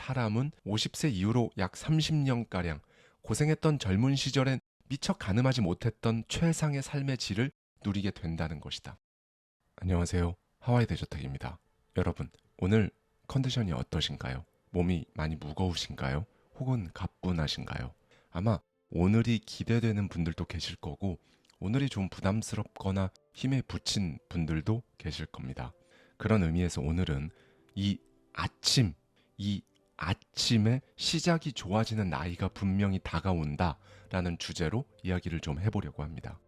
사람은 50세 이후로 약 30년가량 고생했던 젊은 시절엔 미처 가늠하지 못했던 최상의 삶의 질을 누리게 된다는 것이다. 안녕하세요. 하와이 대저택입니다. 여러분, 오늘 컨디션이 어떠신가요? 몸이 많이 무거우신가요? 혹은 가뿐하신가요? 아마 오늘이 기대되는 분들도 계실 거고, 오늘이 좀 부담스럽거나 힘에 부친 분들도 계실 겁니다. 그런 의미에서 오늘은 이 아침에 시작이 좋아지는 나이가 분명히 다가온다라는 주제로 이야기를 좀 해보려고 합니다.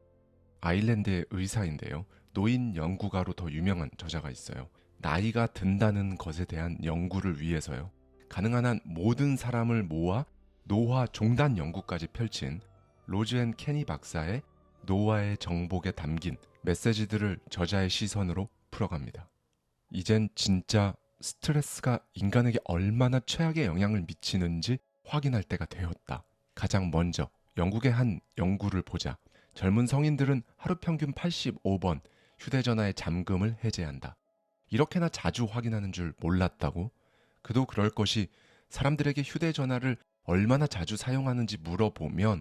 아일랜드의 의사인데요. 노인 연구가로 더 유명한 저자가 있어요. 나이가 든다는 것에 대한 연구를 위해서요. 가능한 한 모든 사람을 모아 노화 종단 연구까지 펼친 로즈 앤 케니 박사의 노화의 정복에 담긴 메시지들을 저자의 시선으로 풀어갑니다. 이젠 진짜 스트레스가 인간에게 얼마나 최악의 영향을 미치는지 확인할 때가 되었다. 가장 먼저 영국의 한 연구를 보자. 젊은 성인들은 하루 평균 85번 휴대전화의 잠금을 해제한다. 이렇게나 자주 확인하는 줄 몰랐다고? 그도 그럴 것이 사람들에게 휴대전화를 얼마나 자주 사용하는지 물어보면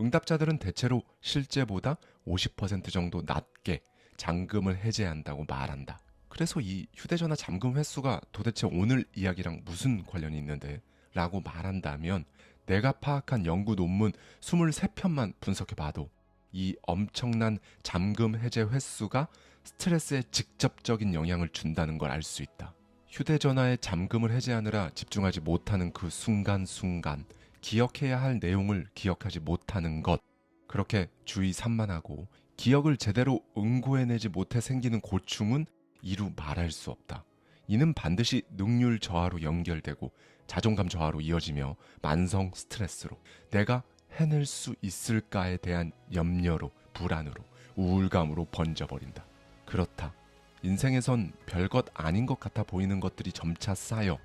응답자들은 대체로 실제보다 50% 정도 낮게 잠금을 해제한다고 말한다. 그래서 이 휴대전화 잠금 횟수가 도대체 오늘 이야기랑 무슨 관련이 있는데? 라고 말한다면 내가 파악한 연구 논문 23편만 분석해봐도 이 엄청난 잠금 해제 횟수가 스트레스에 직접적인 영향을 준다는 걸 알 수 있다. 휴대전화의 잠금을 해제하느라 집중하지 못하는 그 순간순간 기억해야 할 내용을 기억하지 못하는 것, 그렇게 주의 산만하고 기억을 제대로 응고해내지 못해 생기는 고충은 이루 말할 수 없다. 이는 반드시 능률 저하로 연결되고 자존감 저하로 이어지며 만성 스트레스로, 내가 해낼 수 있을까에 대한 염려로, 불안으로, 우울감으로 번져버린다. 그렇다. 인생에선 별것 아닌 것 같아 보이는 것들이 점차 쌓여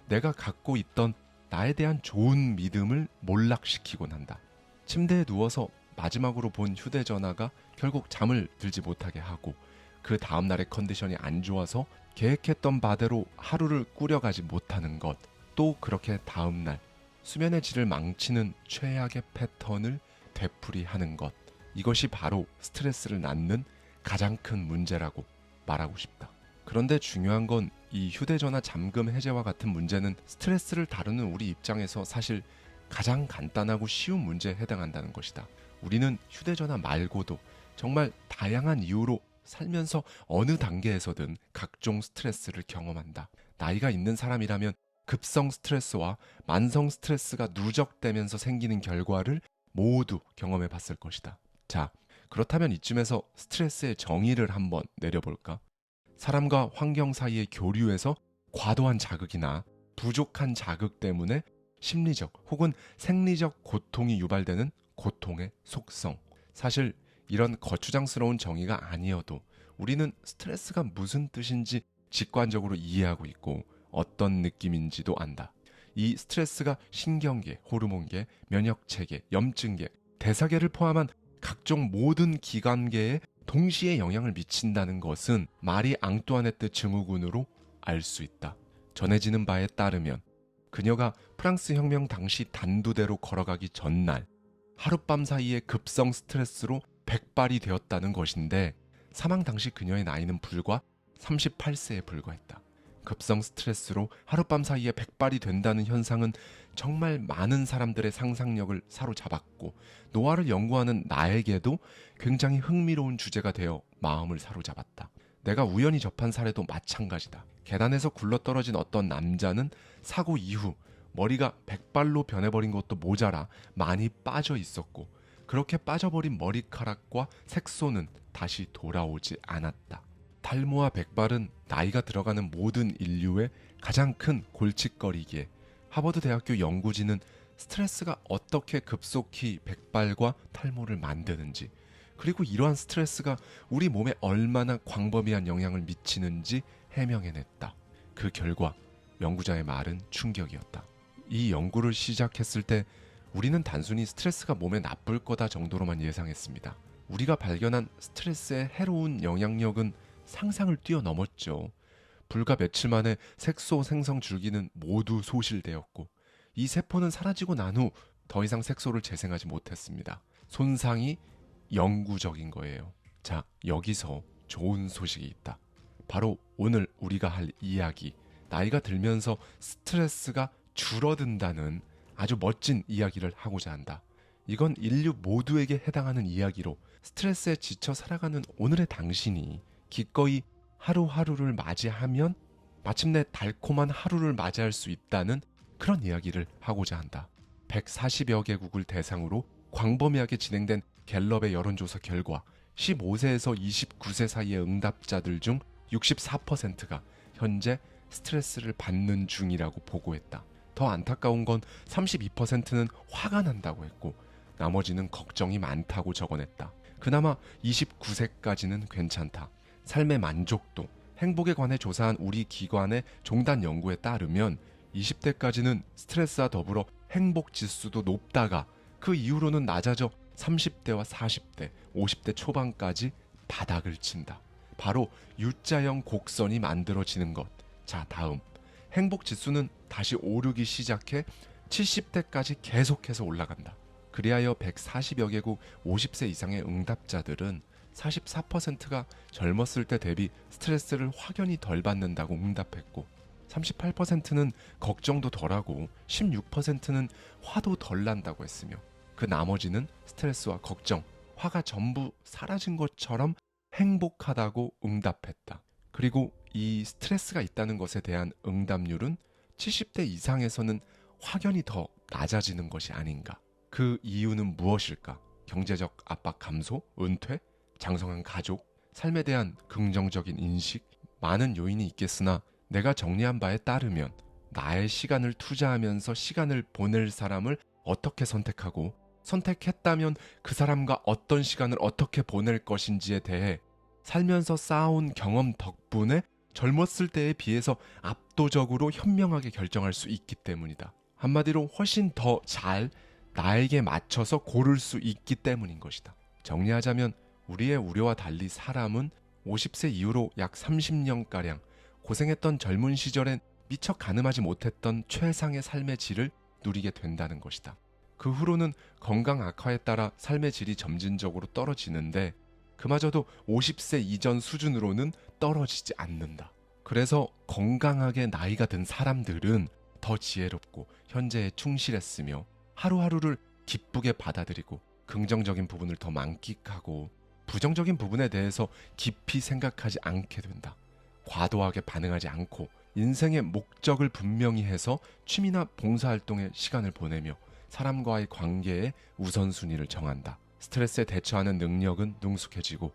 내가 갖고 있던 나에 대한 좋은 믿음을 몰락시키곤 한다. 침대에 누워서 마지막으로 본 휴대전화가 결국 잠을 들지 못하게 하고, 그 다음날의 컨디션이 안 좋아서 계획했던 바대로 하루를 꾸려가지 못하는 것, 또 그렇게 다음날 수면의 질을 망치는 최악의 패턴을 되풀이하는 것, 이것이 바로 스트레스를 낳는 가장 큰 문제라고 말하고 싶다. 그런데 중요한 건 이 휴대전화 잠금 해제와 같은 문제는 스트레스를 다루는 우리 입장에서 사실 가장 간단하고 쉬운 문제에 해당한다는 것이다. 우리는 휴대전화 말고도 정말 다양한 이유로 살면서 어느 단계에서든 각종 스트레스를 경험한다. 나이가 있는 사람이라면 급성 스트레스와 만성 스트레스가 누적되면서 생기는 결과를 모두 경험해 봤을 것이다. 자, 그렇다면 이쯤에서 스트레스의 정의를 한번 내려볼까? 사람과 환경 사이의 교류에서 과도한 자극이나 부족한 자극 때문에 심리적 혹은 생리적 고통이 유발되는 고통의 속성. 사실 이런 거추장스러운 정의가 아니어도 우리는 스트레스가 무슨 뜻인지 직관적으로 이해하고 있고 어떤 느낌인지도 안다. 이 스트레스가 신경계, 호르몬계, 면역체계, 염증계, 대사계를 포함한 각종 모든 기관계에 동시에 영향을 미친다는 것은 마리 앙뚜아네트 증후군으로 알 수 있다. 전해지는 바에 따르면 그녀가 프랑스 혁명 당시 단두대로 걸어가기 전날 하룻밤 사이에 급성 스트레스로 백발이 되었다는 것인데, 사망 당시 그녀의 나이는 불과 38세에 불과했다. 급성 스트레스로 하룻밤 사이에 백발이 된다는 현상은 정말 많은 사람들의 상상력을 사로잡았고, 노화를 연구하는 나에게도 굉장히 흥미로운 주제가 되어 마음을 사로잡았다. 내가 우연히 접한 사례도 마찬가지다. 계단에서 굴러떨어진 어떤 남자는 사고 이후 머리가 백발로 변해버린 것도 모자라 많이 빠져 있었고, 그렇게 빠져버린 머리카락과 색소는 다시 돌아오지 않았다. 탈모와 백발은 나이가 들어가는 모든 인류의 가장 큰 골칫거리기에 하버드 대학교 연구진은 스트레스가 어떻게 급속히 백발과 탈모를 만드는지, 그리고 이러한 스트레스가 우리 몸에 얼마나 광범위한 영향을 미치는지 해명해냈다. 그 결과 연구자의 말은 충격이었다. 이 연구를 시작했을 때 우리는 단순히 스트레스가 몸에 나쁠 거다 정도로만 예상했습니다. 우리가 발견한 스트레스의 해로운 영향력은 상상을 뛰어넘었죠. 불과 며칠 만에 색소 생성 줄기는 모두 소실되었고 이 세포는 사라지고 난 후 더 이상 색소를 재생하지 못했습니다. 손상이 영구적인 거예요. 자, 여기서 좋은 소식이 있다. 바로 오늘 우리가 할 이야기, 나이가 들면서 스트레스가 줄어든다는 아주 멋진 이야기를 하고자 한다. 이건 인류 모두에게 해당하는 이야기로 스트레스에 지쳐 살아가는 오늘의 당신이 기꺼이 하루하루를 맞이하면 마침내 달콤한 하루를 맞이할 수 있다는 그런 이야기를 하고자 한다. 140여 개국을 대상으로 광범위하게 진행된 갤럽의 여론조사 결과 15세에서 29세 사이의 응답자들 중 64%가 현재 스트레스를 받는 중이라고 보고했다. 더 안타까운 건 32%는 화가 난다고 했고 나머지는 걱정이 많다고 적어냈다. 그나마 29세까지는 괜찮다. 삶의 만족도, 행복에 관해 조사한 우리 기관의 종단 연구에 따르면 20대까지는 스트레스와 더불어 행복 지수도 높다가 그 이후로는 낮아져 30대와 40대, 50대 초반까지 바닥을 친다. 바로 U자형 곡선이 만들어지는 것. 자, 다음. 행복 지수는 다시 오르기 시작해 70대까지 계속해서 올라간다. 그리하여 140여 개국 50세 이상의 응답자들은 44%가 젊었을 때 대비 스트레스를 확연히 덜 받는다고 응답했고 38%는 걱정도 덜하고 16%는 화도 덜 난다고 했으며 그 나머지는 스트레스와 걱정, 화가 전부 사라진 것처럼 행복하다고 응답했다. 그리고 이 스트레스가 있다는 것에 대한 응답률은 70대 이상에서는 확연히 더 낮아지는 것이 아닌가. 그 이유는 무엇일까? 경제적 압박 감소, 은퇴, 장성한 가족, 삶에 대한 긍정적인 인식, 많은 요인이 있겠으나 내가 정리한 바에 따르면 나의 시간을 투자하면서 시간을 보낼 사람을 어떻게 선택하고 선택했다면 그 사람과 어떤 시간을 어떻게 보낼 것인지에 대해 살면서 쌓아온 경험 덕분에 젊었을 때에 비해서 압도적으로 현명하게 결정할 수 있기 때문이다. 한마디로 훨씬 더 잘 나에게 맞춰서 고를 수 있기 때문인 것이다. 정리하자면 우리의 우려와 달리 사람은 50세 이후로 약 30년가량 고생했던 젊은 시절엔 미처 가늠하지 못했던 최상의 삶의 질을 누리게 된다는 것이다. 그 후로는 건강 악화에 따라 삶의 질이 점진적으로 떨어지는데 그마저도 50세 이전 수준으로는 떨어지지 않는다. 그래서 건강하게 나이가 든 사람들은 더 지혜롭고 현재에 충실했으며 하루하루를 기쁘게 받아들이고 긍정적인 부분을 더 만끽하고 부정적인 부분에 대해서 깊이 생각하지 않게 된다. 과도하게 반응하지 않고 인생의 목적을 분명히 해서 취미나 봉사활동에 시간을 보내며 사람과의 관계에 우선순위를 정한다. 스트레스에 대처하는 능력은 능숙해지고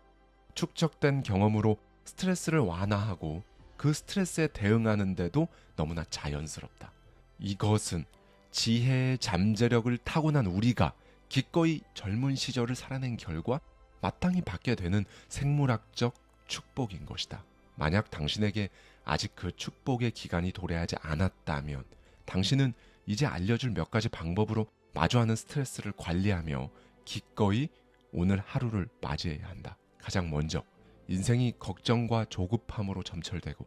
축적된 경험으로 스트레스를 완화하고 그 스트레스에 대응하는데도 너무나 자연스럽다. 이것은 지혜의 잠재력을 타고난 우리가 기꺼이 젊은 시절을 살아낸 결과 마땅히 받게 되는 생물학적 축복인 것이다. 만약 당신에게 아직 그 축복의 기간이 도래하지 않았다면 당신은 이제 알려줄 몇 가지 방법으로 마주하는 스트레스를 관리하며 기꺼이 오늘 하루를 맞이해야 한다. 가장 먼저 인생이 걱정과 조급함으로 점철되고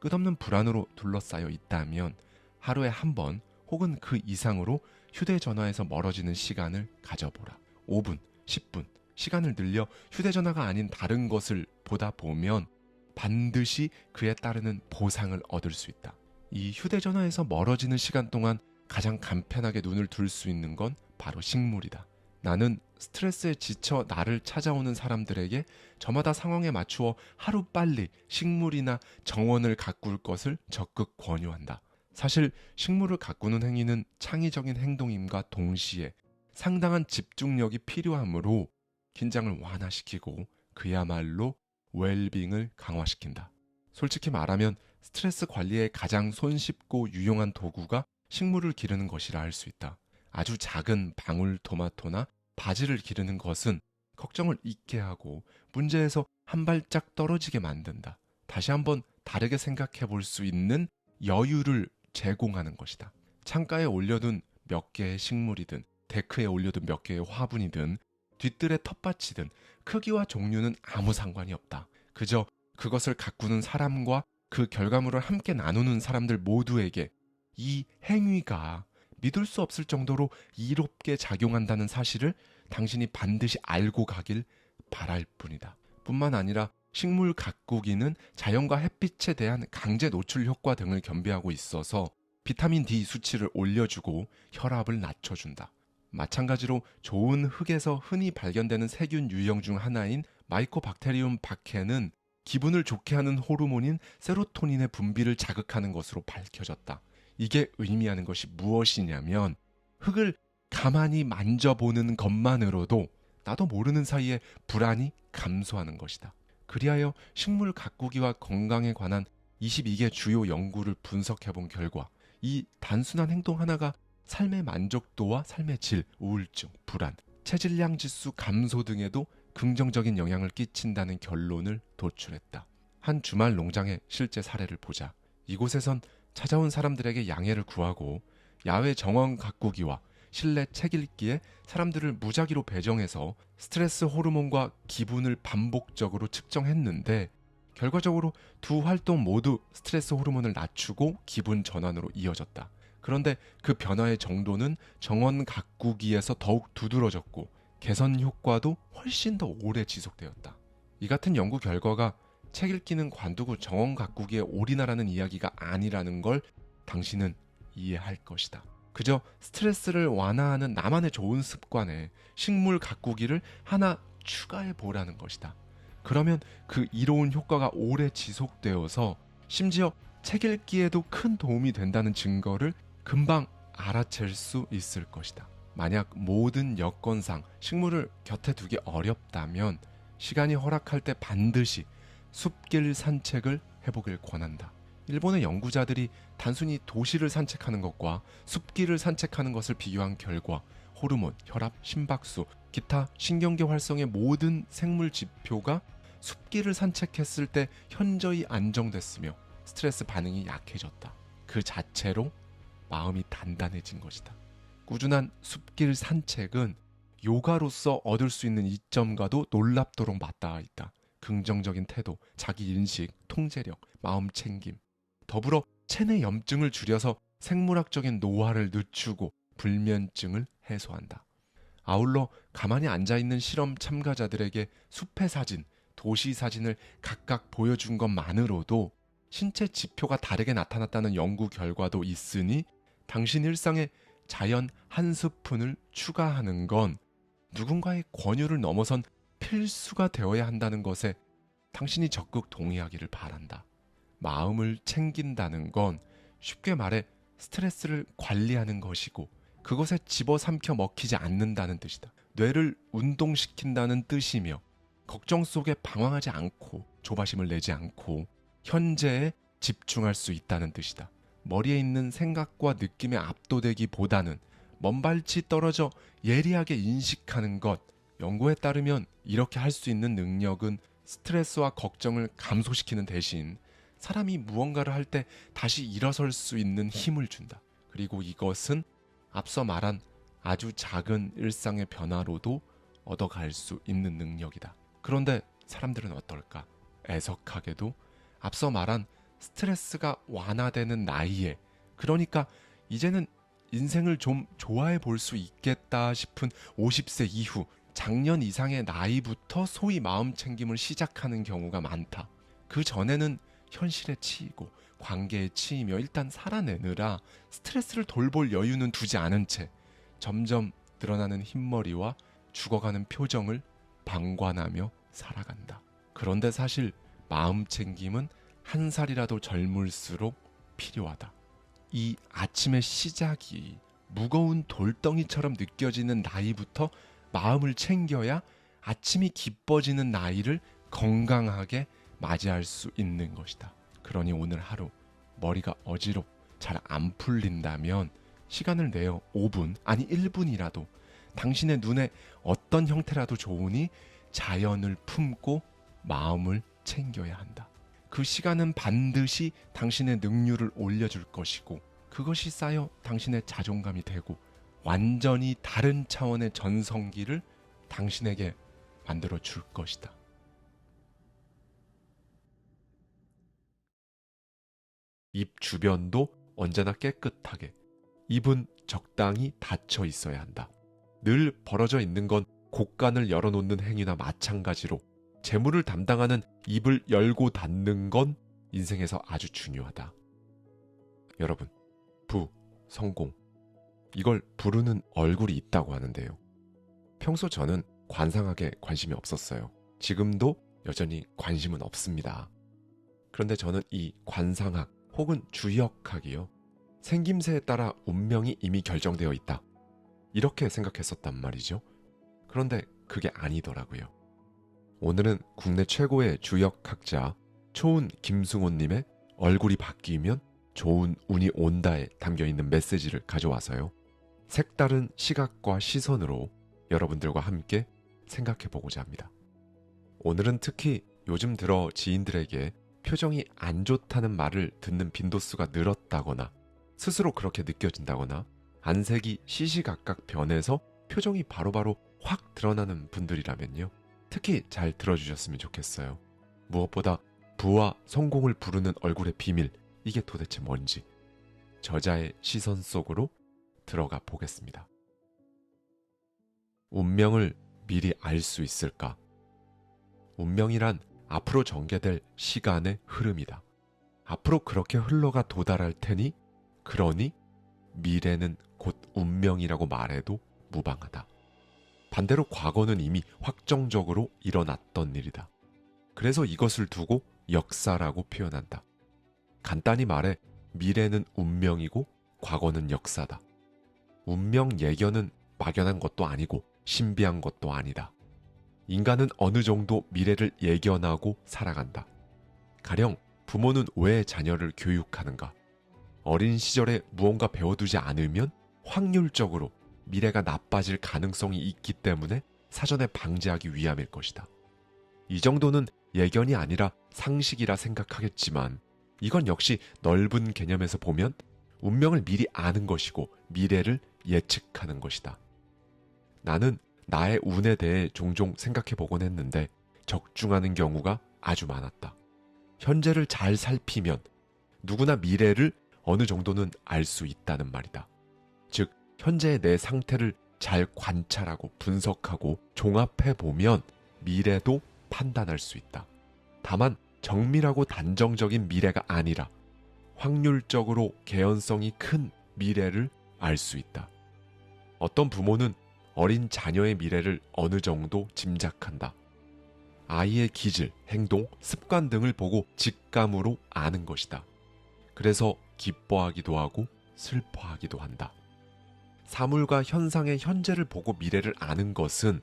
끝없는 불안으로 둘러싸여 있다면 하루에 한 번 혹은 그 이상으로 휴대전화에서 멀어지는 시간을 가져보라. 5분, 10분 시간을 늘려 휴대전화가 아닌 다른 것을 보다 보면 반드시 그에 따르는 보상을 얻을 수 있다. 이 휴대전화에서 멀어지는 시간 동안 가장 간편하게 눈을 둘 수 있는 건 바로 식물이다. 나는 스트레스에 지쳐 나를 찾아오는 사람들에게 저마다 상황에 맞추어 하루빨리 식물이나 정원을 가꿀 것을 적극 권유한다. 사실 식물을 가꾸는 행위는 창의적인 행동임과 동시에 상당한 집중력이 필요하므로 긴장을 완화시키고 그야말로 웰빙을 강화시킨다. 솔직히 말하면 스트레스 관리에 가장 손쉽고 유용한 도구가 식물을 기르는 것이라 할 수 있다. 아주 작은 방울토마토나 바지를 기르는 것은 걱정을 잊게 하고 문제에서 한 발짝 떨어지게 만든다. 다시 한번 다르게 생각해 볼 수 있는 여유를 제공하는 것이다. 창가에 올려둔 몇 개의 식물이든 데크에 올려둔 몇 개의 화분이든 뒤뜰의 텃밭이든 크기와 종류는 아무 상관이 없다. 그저 그것을 가꾸는 사람과 그 결과물을 함께 나누는 사람들 모두에게 이 행위가 믿을 수 없을 정도로 이롭게 작용한다는 사실을 당신이 반드시 알고 가길 바랄 뿐이다. 뿐만 아니라 식물 가꾸기는 자연과 햇빛에 대한 강제 노출 효과 등을 겸비하고 있어서 비타민 D 수치를 올려주고 혈압을 낮춰준다. 마찬가지로 좋은 흙에서 흔히 발견되는 세균 유형 중 하나인 마이코박테리움 박해는 기분을 좋게 하는 호르몬인 세로토닌의 분비를 자극하는 것으로 밝혀졌다. 이게 의미하는 것이 무엇이냐면 흙을 가만히 만져보는 것만으로도 나도 모르는 사이에 불안이 감소하는 것이다. 그리하여 식물 가꾸기와 건강에 관한 22개 주요 연구를 분석해본 결과 이 단순한 행동 하나가 삶의 만족도와 삶의 질, 우울증, 불안, 체질량 지수 감소 등에도 긍정적인 영향을 끼친다는 결론을 도출했다. 한 주말 농장의 실제 사례를 보자. 이곳에선 찾아온 사람들에게 양해를 구하고 야외 정원 가꾸기와 실내 책 읽기에 사람들을 무작위로 배정해서 스트레스 호르몬과 기분을 반복적으로 측정했는데 결과적으로 두 활동 모두 스트레스 호르몬을 낮추고 기분 전환으로 이어졌다. 그런데 그 변화의 정도는 정원 가꾸기에서 더욱 두드러졌고 개선 효과도 훨씬 더 오래 지속되었다. 이 같은 연구 결과가 책 읽기는 관두고 정원 가꾸기에 올인하라는 이야기가 아니라는 걸 당신은 이해할 것이다. 그저 스트레스를 완화하는 나만의 좋은 습관에 식물 가꾸기를 하나 추가해 보라는 것이다. 그러면 그 이로운 효과가 오래 지속되어서 심지어 책 읽기에도 큰 도움이 된다는 증거를 금방 알아챌 수 있을 것이다. 만약 모든 여건상 식물을 곁에 두기 어렵다면 시간이 허락할 때 반드시 숲길 산책을 해보길 권한다. 일본의 연구자들이 단순히 도시를 산책하는 것과 숲길을 산책하는 것을 비교한 결과 호르몬, 혈압, 심박수, 기타 신경계 활성의 모든 생물 지표가 숲길을 산책했을 때 현저히 안정됐으며 스트레스 반응이 약해졌다. 그 자체로 마음이 단단해진 것이다. 꾸준한 숲길 산책은 요가로서 얻을 수 있는 이점과도 놀랍도록 맞닿아 있다. 긍정적인 태도, 자기인식, 통제력, 마음 챙김, 더불어 체내 염증을 줄여서 생물학적인 노화를 늦추고 불면증을 해소한다. 아울러 가만히 앉아있는 실험 참가자들에게 숲의 사진, 도시 사진을 각각 보여준 것만으로도 신체 지표가 다르게 나타났다는 연구 결과도 있으니 당신 일상에 자연 한 스푼을 추가하는 건 누군가의 권유를 넘어선 필수가 되어야 한다는 것에 당신이 적극 동의하기를 바란다. 마음을 챙긴다는 건 쉽게 말해 스트레스를 관리하는 것이고 그것에 집어삼켜 먹히지 않는다는 뜻이다. 뇌를 운동시킨다는 뜻이며 걱정 속에 방황하지 않고 조바심을 내지 않고 현재에 집중할 수 있다는 뜻이다. 머리에 있는 생각과 느낌에 압도되기보다는 먼발치 떨어져 예리하게 인식하는 것. 연구에 따르면 이렇게 할 수 있는 능력은 스트레스와 걱정을 감소시키는 대신 사람이 무언가를 할 때 다시 일어설 수 있는 힘을 준다. 그리고 이것은 앞서 말한 아주 작은 일상의 변화로도 얻어갈 수 있는 능력이다. 그런데 사람들은 어떨까? 애석하게도 앞서 말한 스트레스가 완화되는 나이에, 그러니까 이제는 인생을 좀 좋아해 볼 수 있겠다 싶은 50세 이후 장년 이상의 나이부터 소위 마음 챙김을 시작하는 경우가 많다. 그 전에는 현실에 치이고 관계에 치이며 일단 살아내느라 스트레스를 돌볼 여유는 두지 않은 채 점점 늘어나는 흰머리와 죽어가는 표정을 방관하며 살아간다. 그런데 사실 마음 챙김은 한 살이라도 젊을수록 필요하다. 이 아침의 시작이 무거운 돌덩이처럼 느껴지는 나이부터 마음을 챙겨야 아침이 기뻐지는 나이를 건강하게 맞이할 수 있는 것이다. 그러니 오늘 하루 머리가 어지럽 잘 안 풀린다면 시간을 내어 5분 아니 1분이라도 당신의 눈에 어떤 형태라도 좋으니 자연을 품고 마음을 챙겨야 한다. 그 시간은 반드시 당신의 능률을 올려줄 것이고 그것이 쌓여 당신의 자존감이 되고 완전히 다른 차원의 전성기를 당신에게 만들어 줄 것이다. 입 주변도 언제나 깨끗하게, 입은 적당히 닫혀 있어야 한다. 늘 벌어져 있는 건 곡간을 열어놓는 행위나 마찬가지로 재물을 담당하는 입을 열고 닫는 건 인생에서 아주 중요하다. 여러분, 부, 성공, 이걸 부르는 얼굴이 있다고 하는데요. 평소 저는 관상학에 관심이 없었어요. 지금도 여전히 관심은 없습니다. 그런데 저는 이 관상학 혹은 주역학이요, 생김새에 따라 운명이 이미 결정되어 있다, 이렇게 생각했었단 말이죠. 그런데 그게 아니더라고요. 오늘은 국내 최고의 주역학자 초운 김승호님의 얼굴이 바뀌면 좋은 운이 온다에 담겨있는 메시지를 가져와서요, 색다른 시각과 시선으로 여러분들과 함께 생각해보고자 합니다. 오늘은 특히 요즘 들어 지인들에게 표정이 안 좋다는 말을 듣는 빈도수가 늘었다거나 스스로 그렇게 느껴진다거나 안색이 시시각각 변해서 표정이 바로바로 확 드러나는 분들이라면요, 특히 잘 들어주셨으면 좋겠어요. 무엇보다 부와 성공을 부르는 얼굴의 비밀, 이게 도대체 뭔지 저자의 시선 속으로 들어가 보겠습니다. 운명을 미리 알 수 있을까? 운명이란 앞으로 전개될 시간의 흐름이다. 앞으로 그렇게 흘러가 도달할 테니, 그러니 미래는 곧 운명이라고 말해도 무방하다. 반대로 과거는 이미 확정적으로 일어났던 일이다. 그래서 이것을 두고 역사라고 표현한다. 간단히 말해 미래는 운명이고 과거는 역사다. 운명 예견은 막연한 것도 아니고 신비한 것도 아니다. 인간은 어느 정도 미래를 예견하고 살아간다. 가령 부모는 왜 자녀를 교육하는가? 어린 시절에 무언가 배워두지 않으면 확률적으로 미래가 나빠질 가능성이 있기 때문에 사전에 방지하기 위함일 것이다. 이 정도는 예견이 아니라 상식이라 생각하겠지만, 이건 역시 넓은 개념에서 보면 운명을 미리 아는 것이고 미래를 예측하는 것이다. 나는 나의 운에 대해 종종 생각해보곤 했는데 적중하는 경우가 아주 많았다. 현재를 잘 살피면 누구나 미래를 어느 정도는 알 수 있다는 말이다. 즉, 현재의 내 상태를 잘 관찰하고 분석하고 종합해보면 미래도 판단할 수 있다. 다만 정밀하고 단정적인 미래가 아니라 확률적으로 개연성이 큰 미래를 알 수 있다. 어떤 부모는 어린 자녀의 미래를 어느 정도 짐작한다. 아이의 기질, 행동, 습관 등을 보고 직감으로 아는 것이다. 그래서 기뻐하기도 하고 슬퍼하기도 한다. 사물과 현상의 현재를 보고 미래를 아는 것은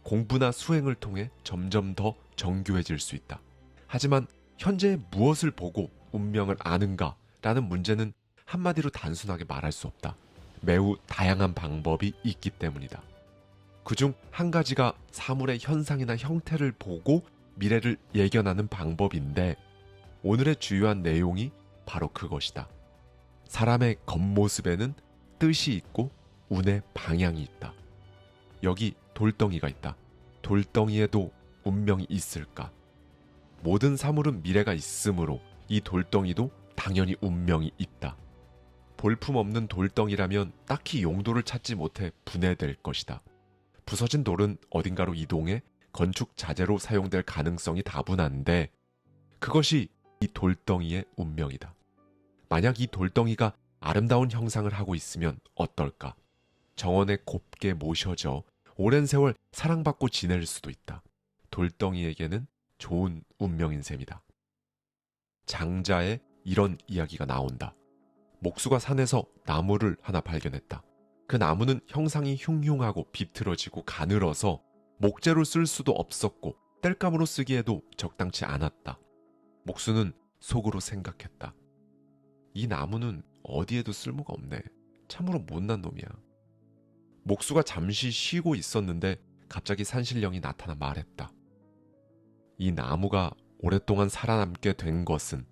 공부나 수행을 통해 점점 더 정교해질 수 있다. 하지만 현재의 무엇을 보고 운명을 아는가라는 문제는 한마디로 단순하게 말할 수 없다. 매우 다양한 방법이 있기 때문이다. 그중 한 가지가 사물의 현상이나 형태를 보고 미래를 예견하는 방법인데, 오늘의 주요한 내용이 바로 그것이다. 사람의 겉모습에는 뜻이 있고 운의 방향이 있다. 여기 돌덩이가 있다. 돌덩이에도 운명이 있을까? 모든 사물은 미래가 있으므로 이 돌덩이도 당연히 운명이 있다. 볼품없는 돌덩이라면 딱히 용도를 찾지 못해 분해될 것이다. 부서진 돌은 어딘가로 이동해 건축 자재로 사용될 가능성이 다분한데, 그것이 이 돌덩이의 운명이다. 만약 이 돌덩이가 아름다운 형상을 하고 있으면 어떨까? 정원에 곱게 모셔져 오랜 세월 사랑받고 지낼 수도 있다. 돌덩이에게는 좋은 운명인 셈이다. 장자에 이런 이야기가 나온다. 목수가 산에서 나무를 하나 발견했다. 그 나무는 형상이 흉흉하고 비틀어지고 가늘어서 목재로 쓸 수도 없었고 땔감으로 쓰기에도 적당치 않았다. 목수는 속으로 생각했다. 이 나무는 어디에도 쓸모가 없네. 참으로 못난 놈이야. 목수가 잠시 쉬고 있었는데 갑자기 산신령이 나타나 말했다. 이 나무가 오랫동안 살아남게 된 것은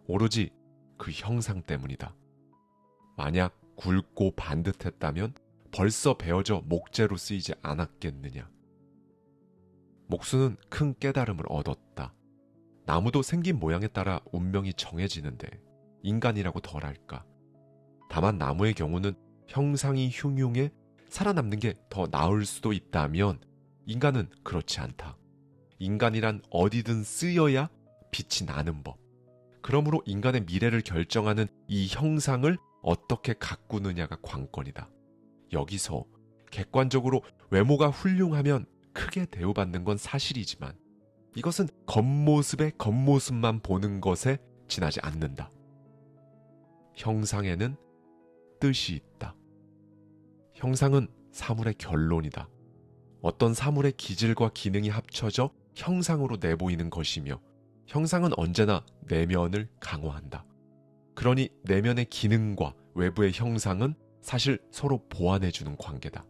오로지 그 형상 때문이다. 만약 굵고 반듯했다면 벌써 베어져 목재로 쓰이지 않았겠느냐. 목수는 큰 깨달음을 얻었다. 나무도 생긴 모양에 따라 운명이 정해지는데 인간이라고 덜할까? 다만 나무의 경우는 형상이 흉흉해 살아남는 게 더 나을 수도 있다면 인간은 그렇지 않다. 인간이란 어디든 쓰여야 빛이 나는 법. 그러므로 인간의 미래를 결정하는 이 형상을 어떻게 가꾸느냐가 관건이다. 여기서 객관적으로 외모가 훌륭하면 크게 대우받는 건 사실이지만 이것은 겉모습의 겉모습만 보는 것에 지나지 않는다. 형상에는 뜻이 있다. 형상은 사물의 결론이다. 어떤 사물의 기질과 기능이 합쳐져 형상으로 내보이는 것이며 형상은 언제나 내면을 강화한다. 그러니 내면의 기능과 외부의 형상은 사실 서로 보완해주는 관계다.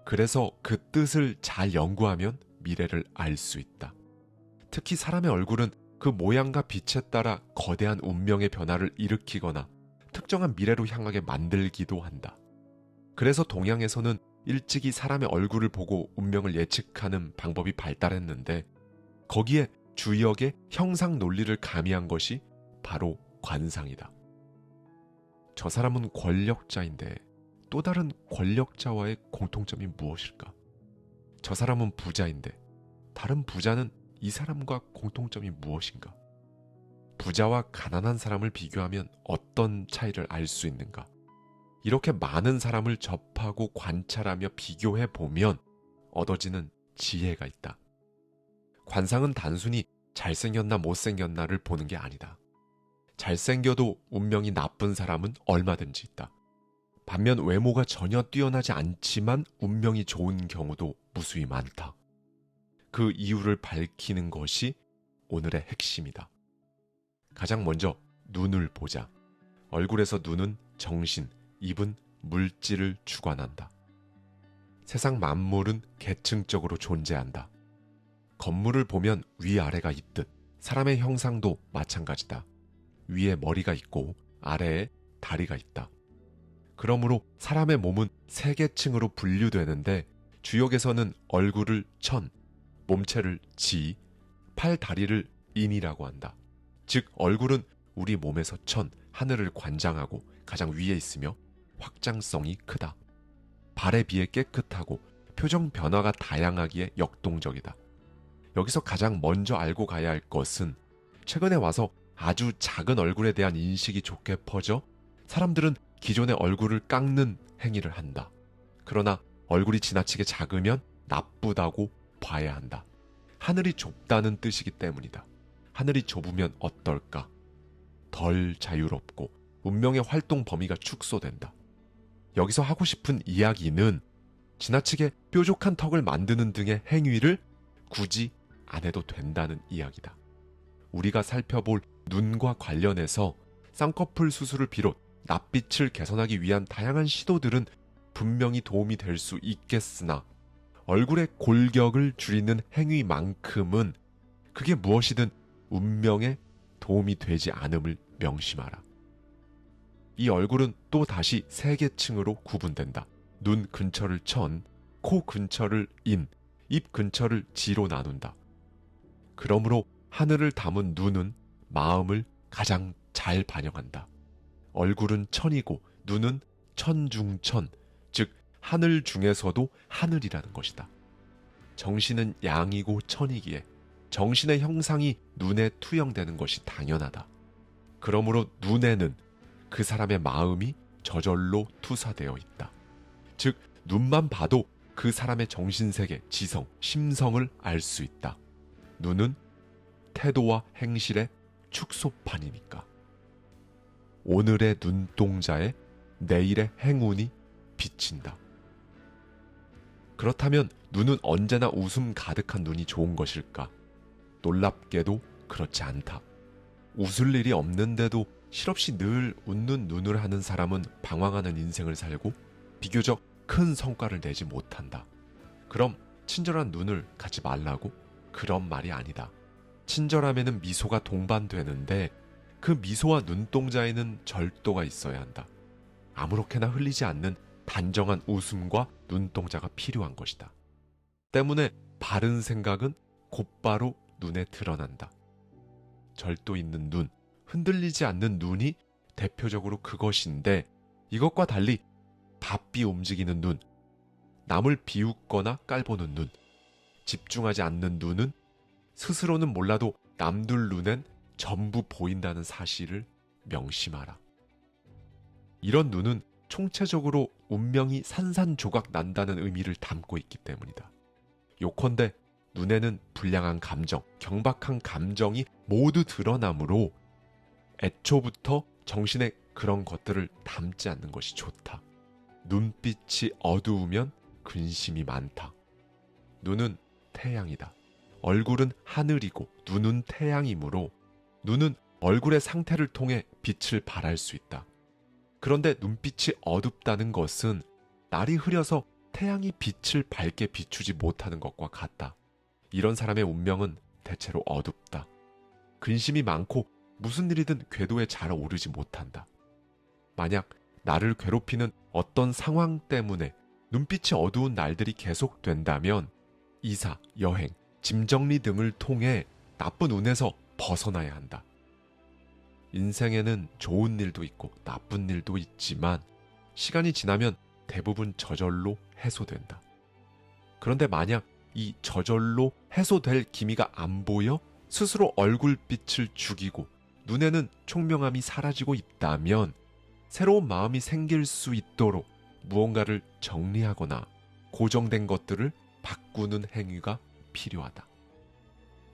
그래서 그 뜻을 잘 연구하면 미래를 알 수 있다. 특히 사람의 얼굴은 그 모양과 빛에 따라 거대한 운명의 변화를 일으키거나 특정한 미래로 향하게 만들기도 한다. 그래서 동양에서는 일찍이 사람의 얼굴을 보고 운명을 예측하는 방법이 발달했는데 거기에 주역의 형상 논리를 가미한 것이 바로 관상이다. 저 사람은 권력자인데 또 다른 권력자와의 공통점이 무엇일까? 저 사람은 부자인데 다른 부자는 이 사람과 공통점이 무엇인가? 부자와 가난한 사람을 비교하면 어떤 차이를 알 수 있는가? 이렇게 많은 사람을 접하고 관찰하며 비교해 보면 얻어지는 지혜가 있다. 관상은 단순히 잘생겼나 못생겼나를 보는 게 아니다. 잘생겨도 운명이 나쁜 사람은 얼마든지 있다. 반면 외모가 전혀 뛰어나지 않지만 운명이 좋은 경우도 무수히 많다. 그 이유를 밝히는 것이 오늘의 핵심이다. 가장 먼저 눈을 보자. 얼굴에서 눈은 정신, 입은 물질을 주관한다. 세상 만물은 계층적으로 존재한다. 건물을 보면 위아래가 있듯 사람의 형상도 마찬가지다. 위에 머리가 있고 아래에 다리가 있다. 그러므로 사람의 몸은 세 계층으로 분류되는데 주역에서는 얼굴을 천, 몸체를 지, 팔 다리를 인이라고 한다. 즉 얼굴은 우리 몸에서 천, 하늘을 관장하고 가장 위에 있으며 확장성이 크다. 발에 비해 깨끗하고 표정 변화가 다양하기에 역동적이다. 여기서 가장 먼저 알고 가야 할 것은 최근에 와서 아주 작은 얼굴에 대한 인식이 좋게 퍼져 사람들은 기존의 얼굴을 깎는 행위를 한다. 그러나 얼굴이 지나치게 작으면 나쁘다고 봐야 한다. 하늘이 좁다는 뜻이기 때문이다. 하늘이 좁으면 어떨까? 덜 자유롭고 운명의 활동 범위가 축소된다. 여기서 하고 싶은 이야기는 지나치게 뾰족한 턱을 만드는 등의 행위를 굳이 안 해도 된다는 이야기다. 우리가 살펴볼 눈과 관련해서 쌍꺼풀 수술을 비롯 낯빛을 개선하기 위한 다양한 시도들은 분명히 도움이 될 수 있겠으나 얼굴의 골격을 줄이는 행위만큼은 그게 무엇이든 운명에 도움이 되지 않음을 명심하라. 이 얼굴은 또 다시 세 계층으로 구분된다. 눈 근처를 천, 코 근처를 인, 입 근처를 지로 나눈다. 그러므로 하늘을 담은 눈은 마음을 가장 잘 반영한다. 얼굴은 천이고 눈은 천중천, 즉 하늘 중에서도 하늘이라는 것이다. 정신은 양이고 천이기에 정신의 형상이 눈에 투영되는 것이 당연하다. 그러므로 눈에는 그 사람의 마음이 저절로 투사되어 있다. 즉 눈만 봐도 그 사람의 정신세계, 지성, 심성을 알 수 있다. 눈은 태도와 행실의 축소판이니까. 오늘의 눈동자에 내일의 행운이 비친다. 그렇다면 눈은 언제나 웃음 가득한 눈이 좋은 것일까? 놀랍게도 그렇지 않다. 웃을 일이 없는데도 실없이 늘 웃는 눈을 하는 사람은 방황하는 인생을 살고 비교적 큰 성과를 내지 못한다. 그럼 친절한 눈을 갖지 말라고? 그런 말이 아니다. 친절함에는 미소가 동반되는데 그 미소와 눈동자에는 절도가 있어야 한다. 아무렇게나 흘리지 않는 단정한 웃음과 눈동자가 필요한 것이다. 때문에 바른 생각은 곧바로 눈에 드러난다. 절도 있는 눈, 흔들리지 않는 눈이 대표적으로 그것인데 이것과 달리 바삐 움직이는 눈, 남을 비웃거나 깔보는 눈, 집중하지 않는 눈은 스스로는 몰라도 남들 눈엔 전부 보인다는 사실을 명심하라. 이런 눈은 총체적으로 운명이 산산조각 난다는 의미를 담고 있기 때문이다. 요컨대 눈에는 불량한 감정, 경박한 감정이 모두 드러나므로 애초부터 정신에 그런 것들을 담지 않는 것이 좋다. 눈빛이 어두우면 근심이 많다. 눈은 태양이다. 얼굴은 하늘이고 눈은 태양이므로 눈은 얼굴의 상태를 통해 빛을 발할 수 있다. 그런데 눈빛이 어둡다는 것은 날이 흐려서 태양이 빛을 밝게 비추지 못하는 것과 같다. 이런 사람의 운명은 대체로 어둡다. 근심이 많고 무슨 일이든 궤도에 잘 오르지 못한다. 만약 나를 괴롭히는 어떤 상황 때문에 눈빛이 어두운 날들이 계속된다면 이사, 여행, 짐 정리 등을 통해 나쁜 운에서 벗어나야 한다. 인생에는 좋은 일도 있고 나쁜 일도 있지만 시간이 지나면 대부분 저절로 해소된다. 그런데 만약 이 저절로 해소될 기미가 안 보여 스스로 얼굴빛을 죽이고 눈에는 총명함이 사라지고 있다면 새로운 마음이 생길 수 있도록 무언가를 정리하거나 고정된 것들을 바꾸는 행위가 필요하다.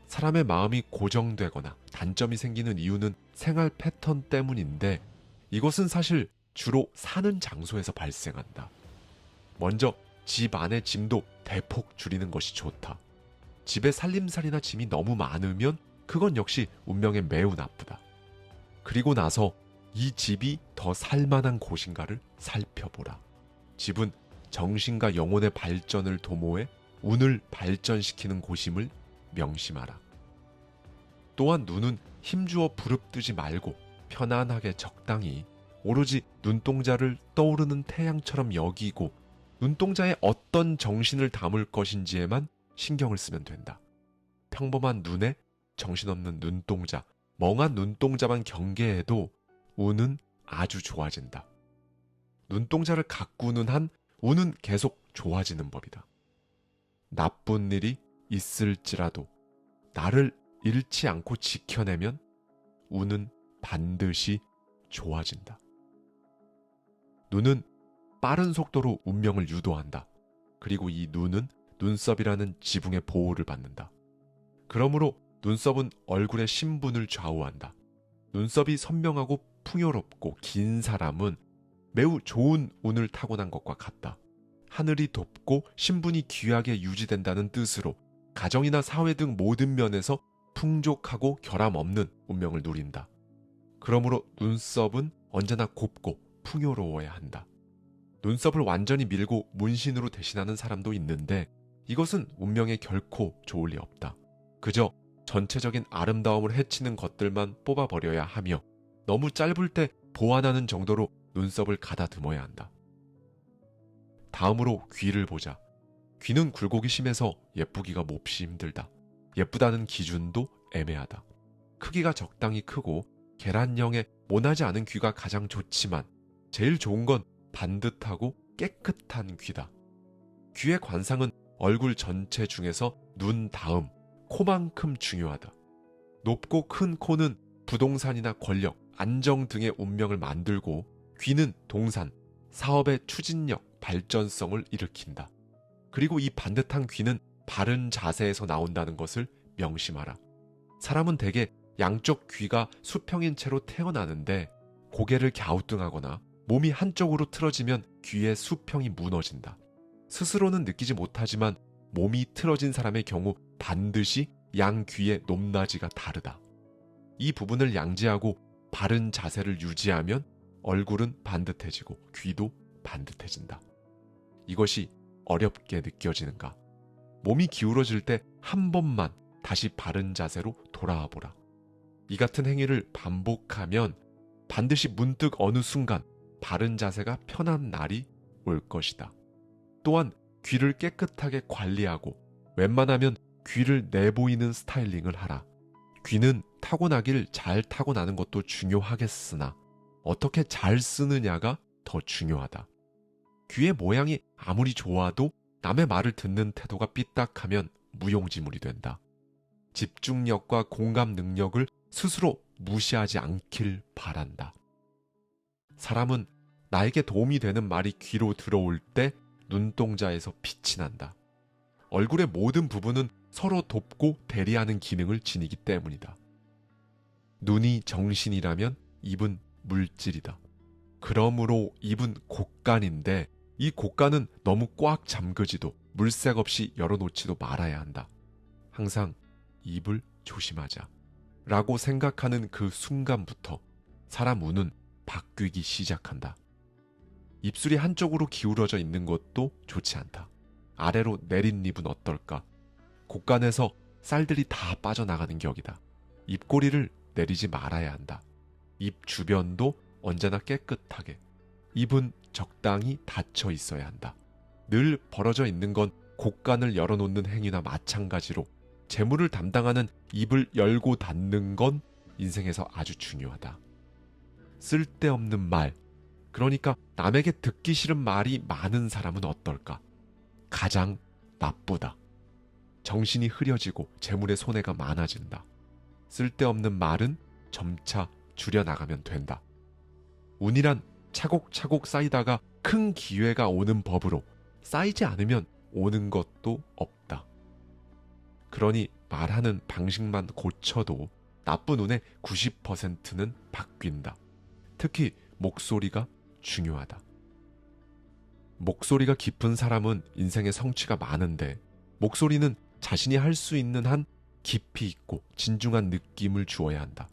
사람의 마음이 고정되거나 단점이 생기는 이유는 생활 패턴 때문인데 이것은 사실 주로 사는 장소에서 발생한다. 먼저 집 안의 짐도 대폭 줄이는 것이 좋다. 집에 살림살이나 짐이 너무 많으면 그건 역시 운명에 매우 나쁘다. 그리고 나서 이 집이 더 살만한 곳인가를 살펴보라. 집은 정신과 영혼의 발전을 도모해 운을 발전시키는 곳임을 명심하라. 또한 눈은 힘주어 부릅뜨지 말고 편안하게 적당히 오로지 눈동자를 떠오르는 태양처럼 여기고 눈동자에 어떤 정신을 담을 것인지에만 신경을 쓰면 된다. 평범한 눈에 정신없는 눈동자, 멍한 눈동자만 경계해도 운은 아주 좋아진다. 눈동자를 가꾸는 한 운은 계속 좋아지는 법이다. 나쁜 일이 있을지라도 나를 잃지 않고 지켜내면 운은 반드시 좋아진다. 눈은 빠른 속도로 운명을 유도한다. 그리고 이 눈은 눈썹이라는 지붕의 보호를 받는다. 그러므로 눈썹은 얼굴의 신분을 좌우한다. 눈썹이 선명하고 풍요롭고 긴 사람은 매우 좋은 운을 타고난 것과 같다. 하늘이 돕고 신분이 귀하게 유지된다는 뜻으로 가정이나 사회 등 모든 면에서 풍족하고 결함 없는 운명을 누린다. 그러므로 눈썹은 언제나 곱고 풍요로워야 한다. 눈썹을 완전히 밀고 문신으로 대신하는 사람도 있는데 이것은 운명에 결코 좋을 리 없다. 그저 전체적인 아름다움을 해치는 것들만 뽑아버려야 하며 너무 짧을 때 보완하는 정도로 눈썹을 가다듬어야 한다. 다음으로 귀를 보자. 귀는 굴곡이 심해서 예쁘기가 몹시 힘들다. 예쁘다는 기준도 애매하다. 크기가 적당히 크고 계란형의 모나지 않은 귀가 가장 좋지만 제일 좋은 건 반듯하고 깨끗한 귀다. 귀의 관상은 얼굴 전체 중에서 눈 다음 코만큼 중요하다. 높고 큰 코는 부동산이나 권력, 안정 등의 운명을 만들고 귀는 동산, 사업의 추진력, 발전성을 일으킨다. 그리고 이 반듯한 귀는 바른 자세에서 나온다는 것을 명심하라. 사람은 대개 양쪽 귀가 수평인 채로 태어나는데 고개를 갸우뚱하거나 몸이 한쪽으로 틀어지면 귀의 수평이 무너진다. 스스로는 느끼지 못하지만 몸이 틀어진 사람의 경우 반드시 양 귀의 높낮이가 다르다. 이 부분을 양지하고 바른 자세를 유지하면 얼굴은 반듯해지고 귀도 반듯해진다. 이것이 어렵게 느껴지는가? 몸이 기울어질 때 한 번만 다시 바른 자세로 돌아와 보라. 이 같은 행위를 반복하면 반드시 문득 어느 순간 바른 자세가 편한 날이 올 것이다. 또한 귀를 깨끗하게 관리하고 웬만하면 귀를 내보이는 스타일링을 하라. 귀는 타고나길 잘 타고나는 것도 중요하겠으나 어떻게 잘 쓰느냐가 더 중요하다. 귀의 모양이 아무리 좋아도 남의 말을 듣는 태도가 삐딱하면 무용지물이 된다. 집중력과 공감 능력을 스스로 무시하지 않길 바란다. 사람은 나에게 도움이 되는 말이 귀로 들어올 때 눈동자에서 빛이 난다. 얼굴의 모든 부분은 서로 돕고 대리하는 기능을 지니기 때문이다. 눈이 정신이라면 입은 물질이다. 그러므로 입은 곳간인데 이 곳간은 너무 꽉 잠그지도 물색 없이 열어놓지도 말아야 한다. 항상 입을 조심하자 라고 생각하는 그 순간부터 사람 운은 바뀌기 시작한다. 입술이 한쪽으로 기울어져 있는 것도 좋지 않다. 아래로 내린입은 어떨까? 곳간에서 쌀들이 다 빠져나가는 격이다. 입꼬리를 내리지 말아야 한다. 입 주변도 언제나 깨끗하게, 입은 적당히 닫혀 있어야 한다. 늘 벌어져 있는 건 곳간을 열어놓는 행위나 마찬가지로 재물을 담당하는 입을 열고 닫는 건 인생에서 아주 중요하다. 쓸데없는 말, 그러니까 남에게 듣기 싫은 말이 많은 사람은 어떨까? 가장 나쁘다. 정신이 흐려지고 재물의 손해가 많아진다. 쓸데없는 말은 점차 줄여나가면 된다. 운이란 차곡차곡 쌓이다가 큰 기회가 오는 법으로 쌓이지 않으면 오는 것도 없다. 그러니 말하는 방식만 고쳐도 나쁜 운의 90%는 바뀐다. 특히 목소리가 중요하다. 목소리가 깊은 사람은 인생에 성취가 많은데 목소리는 자신이 할 수 있는 한 깊이 있고 진중한 느낌을 주어야 한다.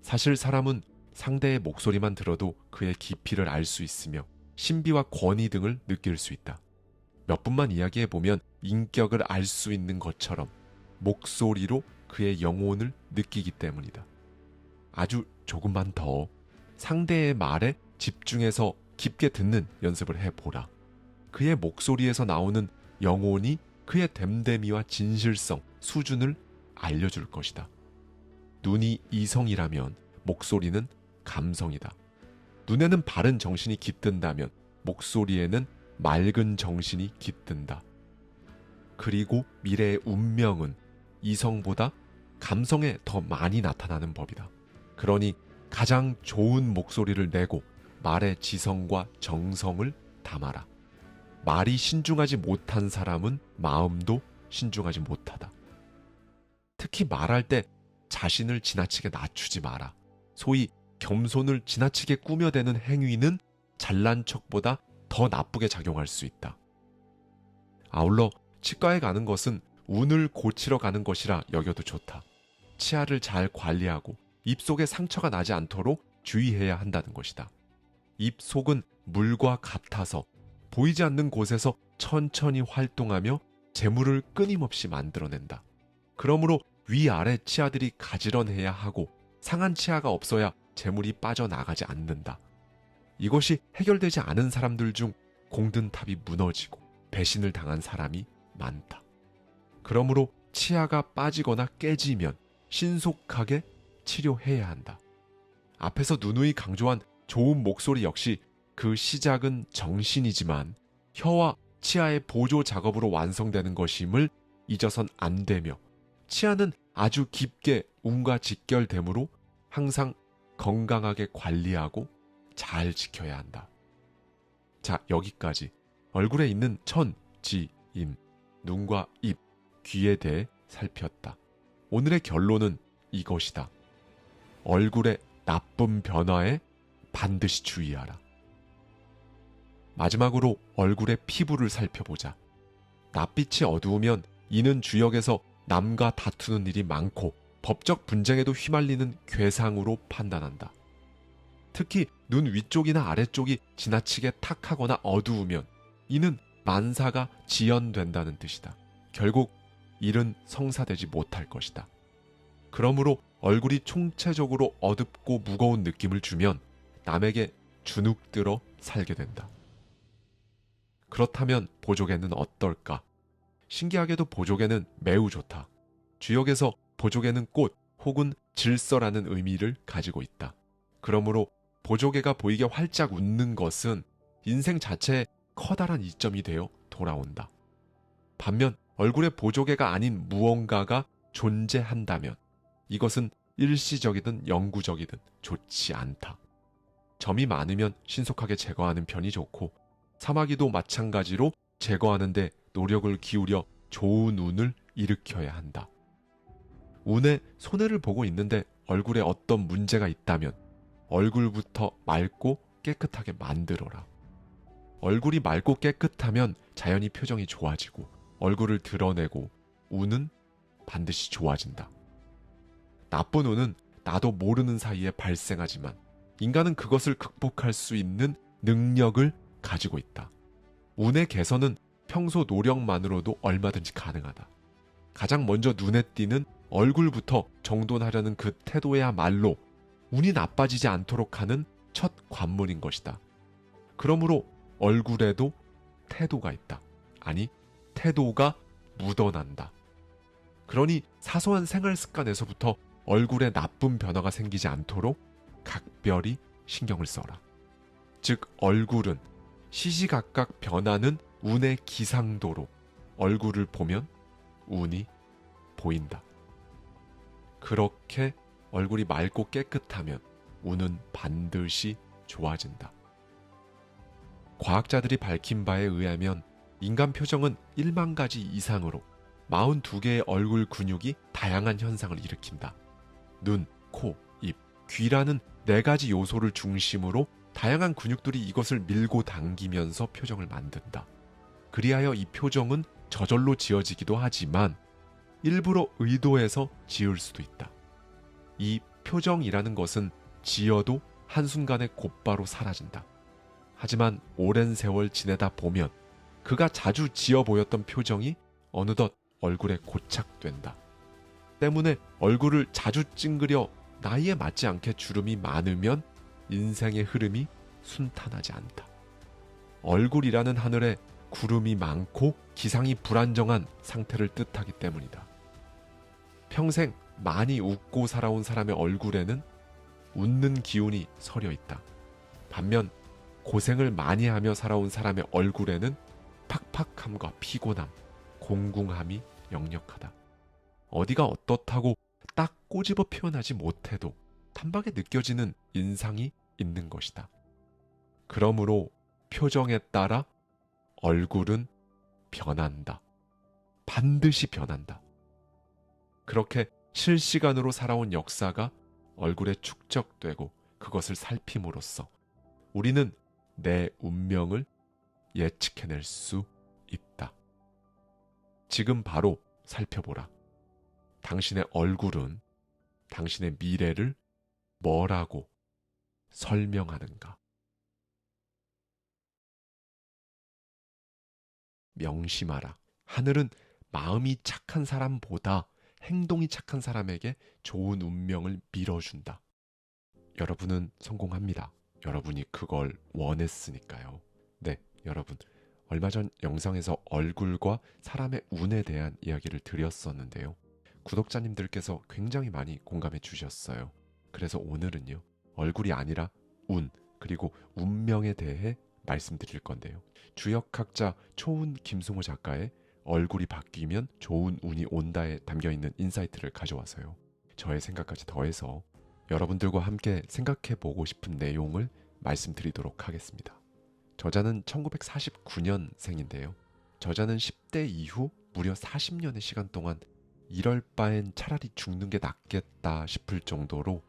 사실 사람은 상대의 목소리만 들어도 그의 깊이를 알 수 있으며 신비와 권위 등을 느낄 수 있다. 몇 분만 이야기해보면 인격을 알 수 있는 것처럼 목소리로 그의 영혼을 느끼기 때문이다. 아주 조금만 더 상대의 말에 집중해서 깊게 듣는 연습을 해보라. 그의 목소리에서 나오는 영혼이 그의 됨됨이와 진실성, 수준을 알려줄 것이다. 눈이 이성이라면 목소리는 감성이다. 눈에는 바른 정신이 깃든다면 목소리에는 맑은 정신이 깃든다. 그리고 미래의 운명은 이성보다 감성에 더 많이 나타나는 법이다. 그러니 가장 좋은 목소리를 내고 말의 지성과 정성을 담아라. 말이 신중하지 못한 사람은 마음도 신중하지 못하다. 특히 말할 때 자신을 지나치게 낮추지 마라. 소위 겸손을 지나치게 꾸며대는 행위는 잘난 척보다 더 나쁘게 작용할 수 있다. 아울러 치과에 가는 것은 운을 고치러 가는 것이라 여겨도 좋다. 치아를 잘 관리하고 입속에 상처가 나지 않도록 주의해야 한다는 것이다. 입속은 물과 같아서 보이지 않는 곳에서 천천히 활동하며 재물을 끊임없이 만들어낸다. 그러므로 위아래 치아들이 가지런해야 하고 상한 치아가 없어야 재물이 빠져나가지 않는다. 이것이 해결되지 않은 사람들 중 공든탑이 무너지고 배신을 당한 사람이 많다. 그러므로 치아가 빠지거나 깨지면 신속하게 치료해야 한다. 앞에서 누누이 강조한 좋은 목소리 역시 그 시작은 정신이지만 혀와 치아의 보조 작업으로 완성되는 것임을 잊어선 안 되며 치아는 아주 깊게 운과 직결되므로 항상 건강하게 관리하고 잘 지켜야 한다. 자, 여기까지 얼굴에 있는 천, 지, 임, 눈과 입, 귀에 대해 살폈다. 오늘의 결론은 이것이다. 얼굴의 나쁜 변화에 반드시 주의하라. 마지막으로 얼굴의 피부를 살펴보자. 낯빛이 어두우면 이는 주역에서 남과 다투는 일이 많고 법적 분쟁에도 휘말리는 괴상으로 판단한다. 특히 눈 위쪽이나 아래쪽이 지나치게 탁하거나 어두우면 이는 만사가 지연된다는 뜻이다. 결국 일은 성사되지 못할 것이다. 그러므로 얼굴이 총체적으로 어둡고 무거운 느낌을 주면 남에게 주눅들어 살게 된다. 그렇다면 보조개는 어떨까? 신기하게도 보조개는 매우 좋다. 주역에서 보조개는 꽃 혹은 질서라는 의미를 가지고 있다. 그러므로 보조개가 보이게 활짝 웃는 것은 인생 자체에 커다란 이점이 되어 돌아온다. 반면 얼굴에 보조개가 아닌 무언가가 존재한다면 이것은 일시적이든 영구적이든 좋지 않다. 점이 많으면 신속하게 제거하는 편이 좋고 사마귀도 마찬가지로 제거하는데 노력을 기울여 좋은 운을 일으켜야 한다. 운에 손해를 보고 있는데 얼굴에 어떤 문제가 있다면 얼굴부터 맑고 깨끗하게 만들어라. 얼굴이 맑고 깨끗하면 자연히 표정이 좋아지고 얼굴을 드러내고 운은 반드시 좋아진다. 나쁜 운은 나도 모르는 사이에 발생하지만 인간은 그것을 극복할 수 있는 능력을 가지고 있다. 운의 개선은 평소 노력만으로도 얼마든지 가능하다. 가장 먼저 눈에 띄는 얼굴부터 정돈하려는 그 태도야말로 운이 나빠지지 않도록 하는 첫 관문인 것이다. 그러므로 얼굴에도 태도가 있다. 아니, 태도가 묻어난다. 그러니 사소한 생활 습관에서부터 얼굴에 나쁜 변화가 생기지 않도록 각별히 신경을 써라. 즉 얼굴은 시시각각 변하는 운의 기상도로 얼굴을 보면 운이 보인다. 그렇게 얼굴이 맑고 깨끗하면 운은 반드시 좋아진다. 과학자들이 밝힌 바에 의하면 인간 표정은 1만 가지 이상으로 42개의 얼굴 근육이 다양한 현상을 일으킨다. 눈, 코, 입, 귀라는 4가지 요소를 중심으로 다양한 근육들이 이것을 밀고 당기면서 표정을 만든다. 그리하여 이 표정은 저절로 지어지기도 하지만 일부러 의도해서 지을 수도 있다. 이 표정이라는 것은 지어도 한순간에 곧바로 사라진다. 하지만 오랜 세월 지내다 보면 그가 자주 지어 보였던 표정이 어느덧 얼굴에 고착된다. 때문에 얼굴을 자주 찡그려 나이에 맞지 않게 주름이 많으면 인생의 흐름이 순탄하지 않다. 얼굴이라는 하늘에 구름이 많고 기상이 불안정한 상태를 뜻하기 때문이다. 평생 많이 웃고 살아온 사람의 얼굴에는 웃는 기운이 서려 있다. 반면 고생을 많이 하며 살아온 사람의 얼굴에는 팍팍함과 피곤함, 공궁함이 역력하다. 어디가 어떻다고 딱 꼬집어 표현하지 못해도 단박에 느껴지는 인상이 있는 것이다. 그러므로 표정에 따라 얼굴은 변한다. 반드시 변한다. 그렇게 실시간으로 살아온 역사가 얼굴에 축적되고 그것을 살핌으로써 우리는 내 운명을 예측해낼 수 있다. 지금 바로 살펴보라. 당신의 얼굴은 당신의 미래를 뭐라고 설명하는가? 명심하라. 하늘은 마음이 착한 사람보다 행동이 착한 사람에게 좋은 운명을 밀어준다. 여러분은 성공합니다. 여러분이 그걸 원했으니까요. 네, 여러분. 얼마 전 영상에서 얼굴과 사람의 운에 대한 이야기를 드렸었는데요. 구독자님들께서 굉장히 많이 공감해 주셨어요. 그래서 오늘은요, 얼굴이 아니라 운, 그리고 운명에 대해 말씀드릴 건데요. 주역학자 초운 김승호 작가의 얼굴이 바뀌면 좋은 운이 온다에 담겨있는 인사이트를 가져와서요. 저의 생각까지 더해서 여러분들과 함께 생각해보고 싶은 내용을 말씀드리도록 하겠습니다. 저자는 1949년생인데요. 저자는 10대 이후 무려 40년의 시간 동안 이럴 바엔 차라리 죽는 게 낫겠다 싶을 정도로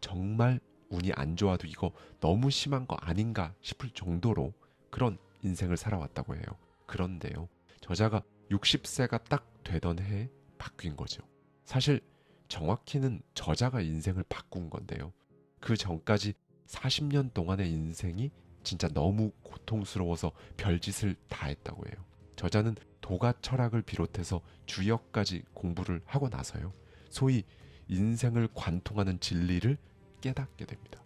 정말 운이 안 좋아도 이거 너무 심한 거 아닌가 싶을 정도로 그런 인생을 살아왔다고 해요. 그런데요, 저자가 60세가 딱 되던 해에 바뀐 거죠. 사실 정확히는 저자가 인생을 바꾼 건데요. 그 전까지 40년 동안의 인생이 진짜 너무 고통스러워서 별짓을 다 했다고 해요. 저자는 도가 철학을 비롯해서 주역까지 공부를 하고 나서요, 소위 인생을 관통하는 진리를 깨닫게 됩니다.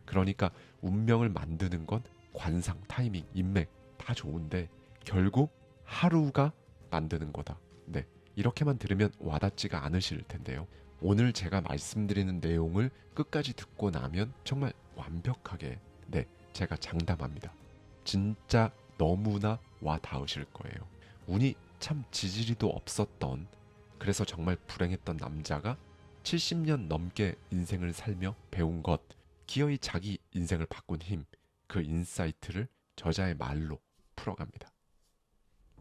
그러니까 운명을 만드는 건 관상, 타이밍, 인맥 다 좋은데 결국 하루가 만드는 거다. 네, 이렇게만 들으면 와닿지가 않으실 텐데요. 오늘 제가 말씀드리는 내용을 끝까지 듣고 나면 정말 완벽하게, 네, 제가 장담합니다. 진짜 너무나 와 닿으실 거예요. 운이 참 지지리도 없었던, 그래서 정말 불행했던 남자가 70년 넘게 인생을 살며 배운 것, 기어이 자기 인생을 바꾼 힘, 그 인사이트를 저자의 말로 풀어갑니다.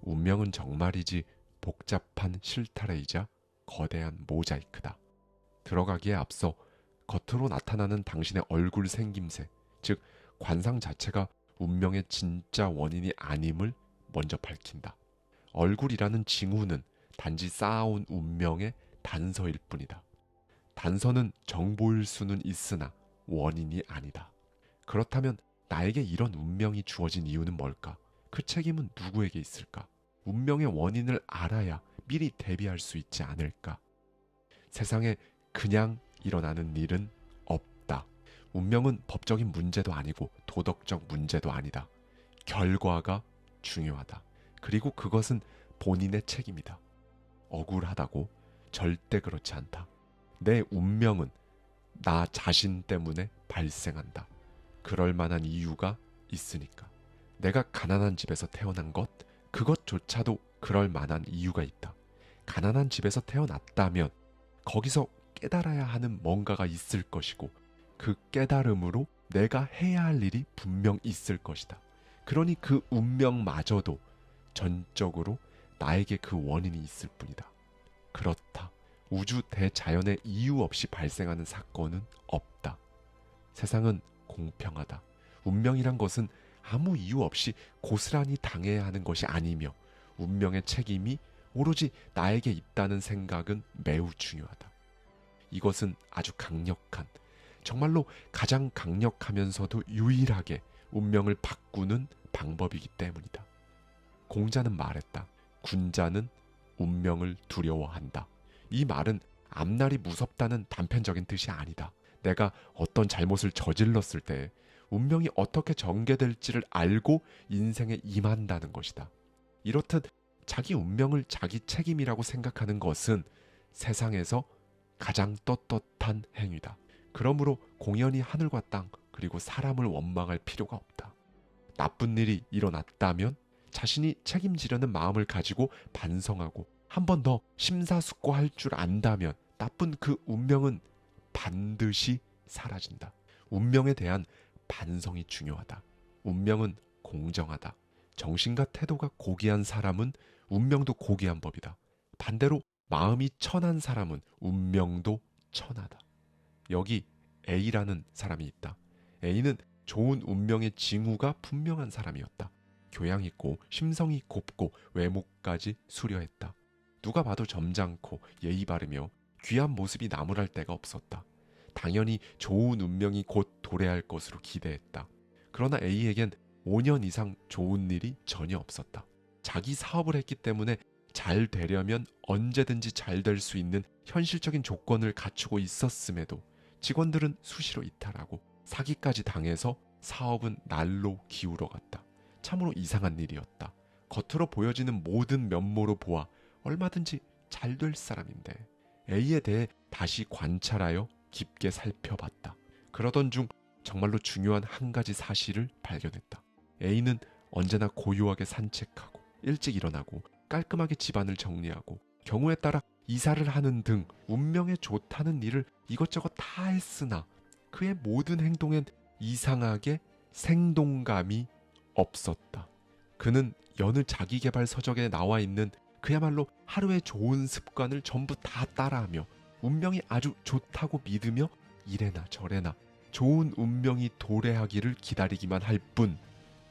운명은 정말이지 복잡한 실타래이자 거대한 모자이크다. 들어가기에 앞서 겉으로 나타나는 당신의 얼굴 생김새, 즉 관상 자체가 운명의 진짜 원인이 아님을 먼저 밝힌다. 얼굴이라는 징후는 단지 쌓아온 운명의 단서일 뿐이다. 단서는 정보일 수는 있으나 원인이 아니다. 그렇다면 나에게 이런 운명이 주어진 이유는 뭘까? 그 책임은 누구에게 있을까? 운명의 원인을 알아야 미리 대비할 수 있지 않을까? 세상에 그냥 일어나는 일은 없다. 운명은 법적인 문제도 아니고 도덕적 문제도 아니다. 결과가 중요하다. 그리고 그것은 본인의 책임이다. 억울하다고? 절대 그렇지 않다. 내 운명은 나 자신 때문에 발생한다. 그럴 만한 이유가 있으니까. 내가 가난한 집에서 태어난 것, 그것조차도 그럴 만한 이유가 있다. 가난한 집에서 태어났다면 거기서 깨달아야 하는 뭔가가 있을 것이고, 그 깨달음으로 내가 해야 할 일이 분명 있을 것이다. 그러니 그 운명마저도 전적으로 나에게 그 원인이 있을 뿐이다. 그렇다. 우주 대자연의 이유 없이 발생하는 사건은 없다. 세상은 공평하다. 운명이란 것은 아무 이유 없이 고스란히 당해야 하는 것이 아니며, 운명의 책임이 오로지 나에게 있다는 생각은 매우 중요하다. 이것은 아주 강력한, 정말로 가장 강력하면서도 유일하게 운명을 바꾸는 방법이기 때문이다. 공자는 말했다. 군자는 운명을 두려워한다. 이 말은 앞날이 무섭다는 단편적인 뜻이 아니다. 내가 어떤 잘못을 저질렀을 때 운명이 어떻게 전개될지를 알고 인생에 임한다는 것이다. 이렇듯 자기 운명을 자기 책임이라고 생각하는 것은 세상에서 가장 떳떳한 행위다. 그러므로 공연히 하늘과 땅 그리고 사람을 원망할 필요가 없다. 나쁜 일이 일어났다면 자신이 책임지려는 마음을 가지고 반성하고 한 번 더 심사숙고할 줄 안다면 나쁜 그 운명은 반드시 사라진다. 운명에 대한 반성이 중요하다. 운명은 공정하다. 정신과 태도가 고귀한 사람은 운명도 고귀한 법이다. 반대로 마음이 천한 사람은 운명도 천하다. 여기 A라는 사람이 있다. A는 좋은 운명의 징후가 분명한 사람이었다. 교양 있고 심성이 곱고 외모까지 수려했다. 누가 봐도 점잖고 예의 바르며 귀한 모습이 나무랄 데가 없었다. 당연히 좋은 운명이 곧 도래할 것으로 기대했다. 그러나 A에겐 5년 이상 좋은 일이 전혀 없었다. 자기 사업을 했기 때문에 잘 되려면 언제든지 잘 될 수 있는 현실적인 조건을 갖추고 있었음에도 직원들은 수시로 이탈하고 사기까지 당해서 사업은 날로 기울어갔다. 참으로 이상한 일이었다. 겉으로 보여지는 모든 면모로 보아 얼마든지 잘 될 사람인데 A에 대해 다시 관찰하여 깊게 살펴봤다. 그러던 중 정말로 중요한 한 가지 사실을 발견했다. A는 언제나 고요하게 산책하고 일찍 일어나고 깔끔하게 집안을 정리하고 경우에 따라 이사를 하는 등 운명에 좋다는 일을 이것저것 다 했으나 그의 모든 행동엔 이상하게 생동감이 없었다. 그는 여느 자기계발 서적에 나와 있는 그야말로 하루의 좋은 습관을 전부 다 따라하며 운명이 아주 좋다고 믿으며 이래나 저래나 좋은 운명이 도래하기를 기다리기만 할 뿐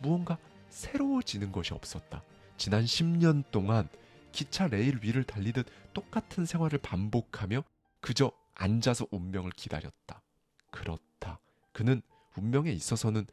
무언가 새로워지는 것이 없었다. 지난 10년 동안 기차 레일 위를 달리듯 똑같은 생활을 반복하며 그저 앉아서 운명을 기다렸다. 그렇다. 그는 운명에 있어서는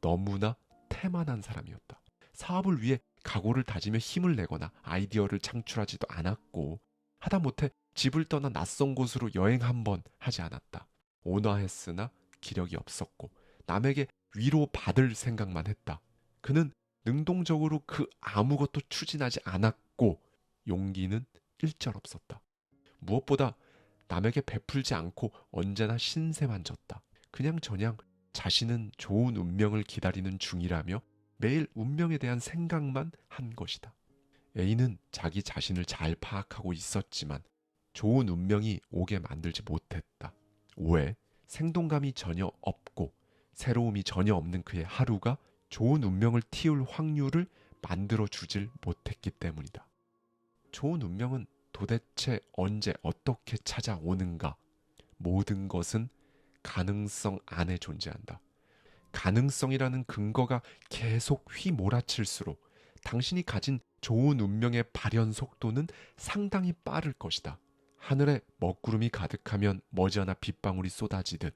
너무나 태만한 사람이었다. 사업을 위해 각오를 다지며 힘을 내거나 아이디어를 창출하지도 않았고 하다못해 집을 떠나 낯선 곳으로 여행 한번 하지 않았다. 온화했으나 기력이 없었고 남에게 위로받을 생각만 했다. 그는 능동적으로 그 아무것도 추진하지 않았고 용기는 일절 없었다. 무엇보다 남에게 베풀지 않고 언제나 신세만 졌다. 그냥저냥 자신은 좋은 운명을 기다리는 중이라며 매일 운명에 대한 생각만 한 것이다. A는 자기 자신을 잘 파악하고 있었지만 좋은 운명이 오게 만들지 못했다. 왜? 생동감이 전혀 없고 새로움이 전혀 없는 그의 하루가 좋은 운명을 틔울 확률을 만들어주질 못했기 때문이다. 좋은 운명은 도대체 언제 어떻게 찾아오는가? 모든 것은 가능성 안에 존재한다. 가능성이라는 근거가 계속 휘몰아칠수록 당신이 가진 좋은 운명의 발현 속도는 상당히 빠를 것이다. 하늘에 먹구름이 가득하면 머지않아 빗방울이 쏟아지듯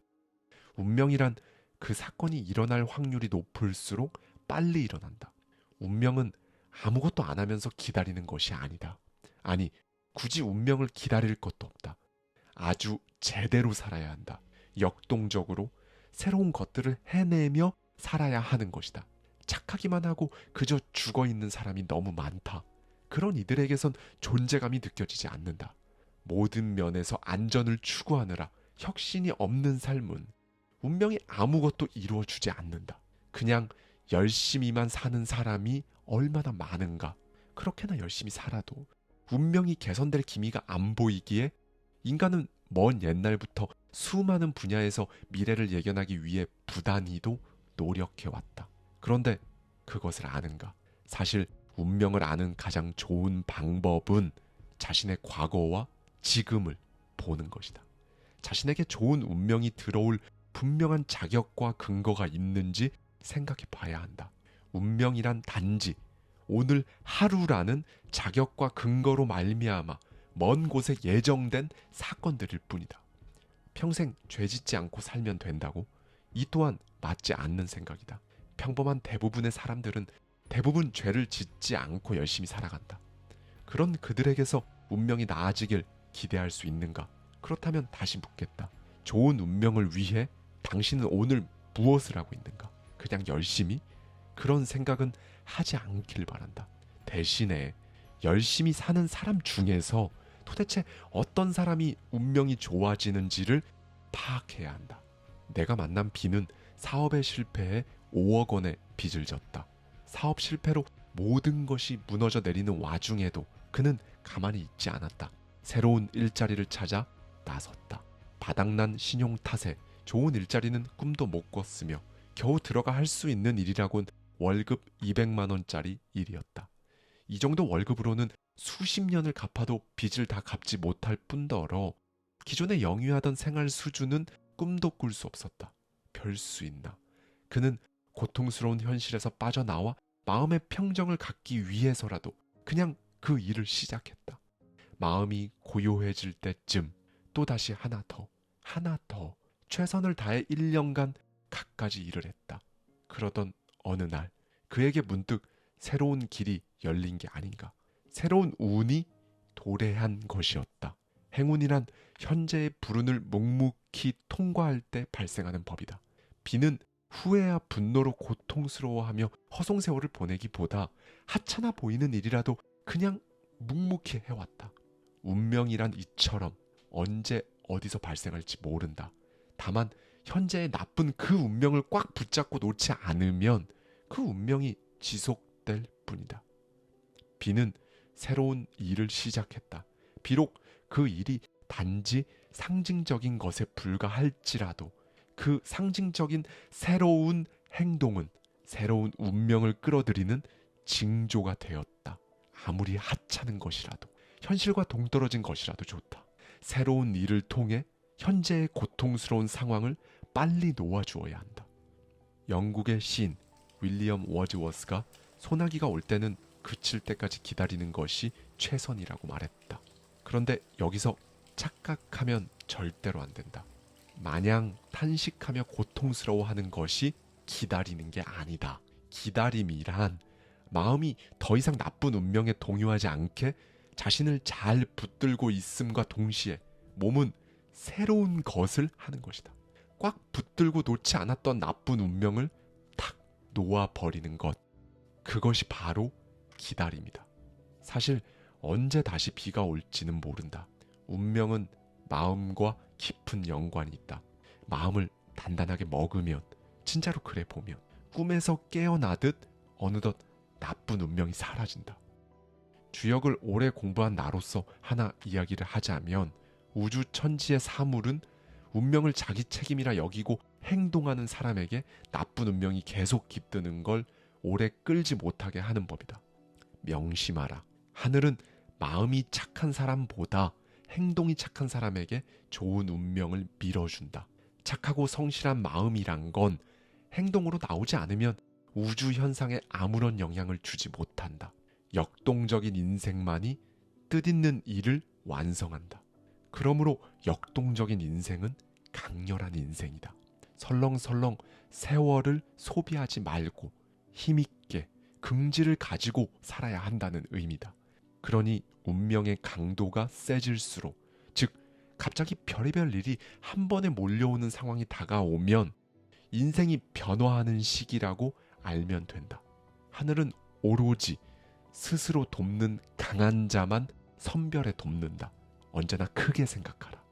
운명이란 그 사건이 일어날 확률이 높을수록 빨리 일어난다. 운명은 아무것도 안 하면서 기다리는 것이 아니다. 아니, 굳이 운명을 기다릴 것도 없다. 아주 제대로 살아야 한다. 역동적으로 새로운 것들을 해내며 살아야 하는 것이다. 착하기만 하고 그저 죽어있는 사람이 너무 많다. 그런 이들에게선 존재감이 느껴지지 않는다. 모든 면에서 안전을 추구하느라 혁신이 없는 삶은 운명이 아무것도 이루어주지 않는다. 그냥 열심히만 사는 사람이 얼마나 많은가. 그렇게나 열심히 살아도 운명이 개선될 기미가 안 보이기에 인간은 먼 옛날부터 수많은 분야에서 미래를 예견하기 위해 부단히도 노력해왔다. 그런데 그것을 아는가? 사실 운명을 아는 가장 좋은 방법은 자신의 과거와 지금을 보는 것이다. 자신에게 좋은 운명이 들어올 분명한 자격과 근거가 있는지 생각해 봐야 한다. 운명이란 단지 오늘 하루라는 자격과 근거로 말미암아 먼 곳에 예정된 사건들일 뿐이다. 평생 죄짓지 않고 살면 된다고? 이 또한 맞지 않는 생각이다. 평범한 대부분의 사람들은 대부분 죄를 짓지 않고 열심히 살아간다. 그런 그들에게서 운명이 나아지길 기대할 수 있는가? 그렇다면 다시 묻겠다. 좋은 운명을 위해 당신은 오늘 무엇을 하고 있는가? 그냥 열심히? 그런 생각은 하지 않길 바란다. 대신에 열심히 사는 사람 중에서 도대체 어떤 사람이 운명이 좋아지는지를 파악해야 한다. 내가 만난 B는 사업의 실패에 5억 원의 빚을 졌다. 사업 실패로 모든 것이 무너져 내리는 와중에도 그는 가만히 있지 않았다. 새로운 일자리를 찾아 나섰다. 바닥난 신용 탓에 좋은 일자리는 꿈도 못 꿨으며 겨우 들어가 할 수 있는 일이라곤 월급 200만 원짜리 일이었다. 이 정도 월급으로는 수십 년을 갚아도 빚을 다 갚지 못할 뿐더러 기존에 영위하던 생활 수준은 꿈도 꿀 수 없었다. 별 수 있나. 그는 고통스러운 현실에서 빠져나와 마음의 평정을 갖기 위해서라도 그냥 그 일을 시작했다. 마음이 고요해질 때쯤 또다시 하나 더 최선을 다해 1년간 갖가지 일을 했다. 그러던 어느 날 그에게 문득 새로운 길이 열린 게 아닌가. 새로운 운이 도래한 것이었다. 행운이란 현재의 불운을 묵묵히 통과할 때 발생하는 법이다. B는 후회와 분노로 고통스러워하며 허송세월을 보내기보다 하찮아 보이는 일이라도 그냥 묵묵히 해왔다. 운명이란 이처럼 언제 어디서 발생할지 모른다. 다만 현재의 나쁜 그 운명을 꽉 붙잡고 놓지 않으면 그 운명이 지속될 뿐이다. B는 새로운 일을 시작했다. 비록 그 일이 단지 상징적인 것에 불과할지라도 그 상징적인 새로운 행동은 새로운 운명을 끌어들이는 징조가 되었다. 아무리 하찮은 것이라도 현실과 동떨어진 것이라도 좋다. 새로운 일을 통해 현재의 고통스러운 상황을 빨리 놓아주어야 한다. 영국의 시인 윌리엄 워즈워스가 소나기가 올 때는 그칠 때까지 기다리는 것이 최선이라고 말했다. 그런데 여기서 착각하면 절대로 안 된다. 마냥 탄식하며 고통스러워하는 것이 기다리는 게 아니다. 기다림이란 마음이 더 이상 나쁜 운명에 동요하지 않게 자신을 잘 붙들고 있음과 동시에 몸은 새로운 것을 하는 것이다. 꽉 붙들고 놓지 않았던 나쁜 운명을 탁 놓아버리는 것. 그것이 바로 기다림이다. 사실 언제 다시 비가 올지는 모른다. 운명은 마음과 깊은 연관이 있다. 마음을 단단하게 먹으면 진짜로 그래 보면 꿈에서 깨어나듯 어느덧 나쁜 운명이 사라진다. 주역을 오래 공부한 나로서 하나 이야기를 하자면 우주 천지의 사물은 운명을 자기 책임이라 여기고 행동하는 사람에게 나쁜 운명이 계속 깃드는 걸 오래 끌지 못하게 하는 법이다. 명심하라. 하늘은 마음이 착한 사람보다 행동이 착한 사람에게 좋은 운명을 밀어준다. 착하고 성실한 마음이란 건 행동으로 나오지 않으면 우주 현상에 아무런 영향을 주지 못한다. 역동적인 인생만이 뜻있는 일을 완성한다. 그러므로 역동적인 인생은 강렬한 인생이다. 설렁설렁 세월을 소비하지 말고 힘있게 긍지를 가지고 살아야 한다는 의미다. 그러니 운명의 강도가 세질수록, 즉 갑자기 별의별 일이 한 번에 몰려오는 상황이 다가오면 인생이 변화하는 시기라고 알면 된다. 하늘은 오로지 스스로 돕는 강한 자만 선별해 돕는다. 언제나 크게 생각하라.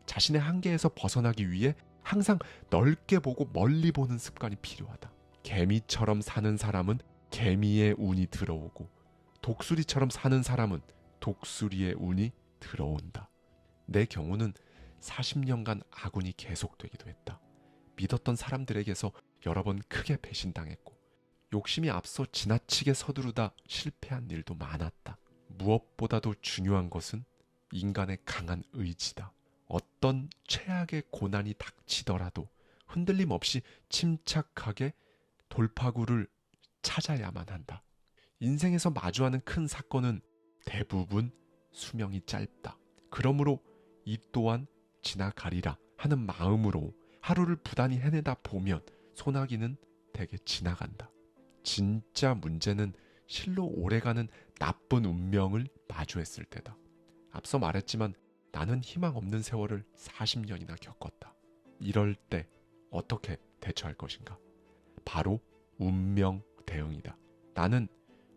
자신의 한계에서 벗어나기 위해 항상 넓게 보고 멀리 보는 습관이 필요하다. 개미처럼 사는 사람은 개미의 운이 들어오고 독수리처럼 사는 사람은 독수리의 운이 들어온다. 내 경우는 40년간 악운이 계속되기도 했다. 믿었던 사람들에게서 여러 번 크게 배신당했고 욕심이 앞서 지나치게 서두르다 실패한 일도 많았다. 무엇보다도 중요한 것은 인간의 강한 의지다. 어떤 최악의 고난이 닥치더라도 흔들림 없이 침착하게 돌파구를 찾아야만 한다. 인생에서 마주하는 큰 사건은 대부분 수명이 짧다. 그러므로 이 또한 지나가리라 하는 마음으로 하루를 부단히 해내다 보면 소나기는 대개 지나간다. 진짜 문제는 실로 오래가는 나쁜 운명을 마주했을 때다. 앞서 말했지만 나는 희망 없는 세월을 40년이나 겪었다. 이럴 때 어떻게 대처할 것인가? 바로 운명 대응이다. 나는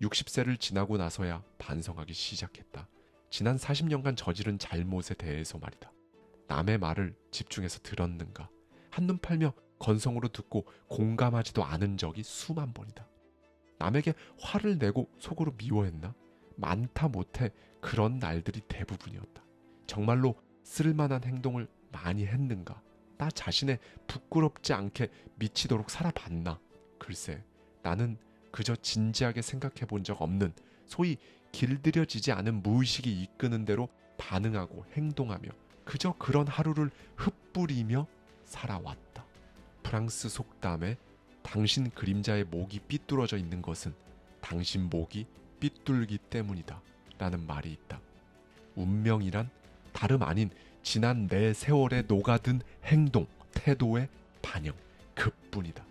60세를 지나고 나서야 반성하기 시작했다. 지난 40년간 저지른 잘못에 대해서 말이다. 남의 말을 집중해서 들었는가? 한눈 팔며 건성으로 듣고 공감하지도 않은 적이 수만 번이다. 남에게 화를 내고 속으로 미워했나? 많다 못해 그런 날들이 대부분이었다. 정말로 쓸만한 행동을 많이 했는가? 나 자신의 부끄럽지 않게 미치도록 살아봤나? 글쎄, 나는 그저 진지하게 생각해 본 적 없는 소위 길들여지지 않은 무의식이 이끄는 대로 반응하고 행동하며 그저 그런 하루를 흩뿌리며 살아왔다. 프랑스 속담에 당신 그림자의 목이 삐뚤어져 있는 것은 당신 목이 삐뚤기 때문이다 라는 말이 있다. 운명이란 다름 아닌 지난 내 세월에 녹아든 행동, 태도의 반영, 그뿐이다.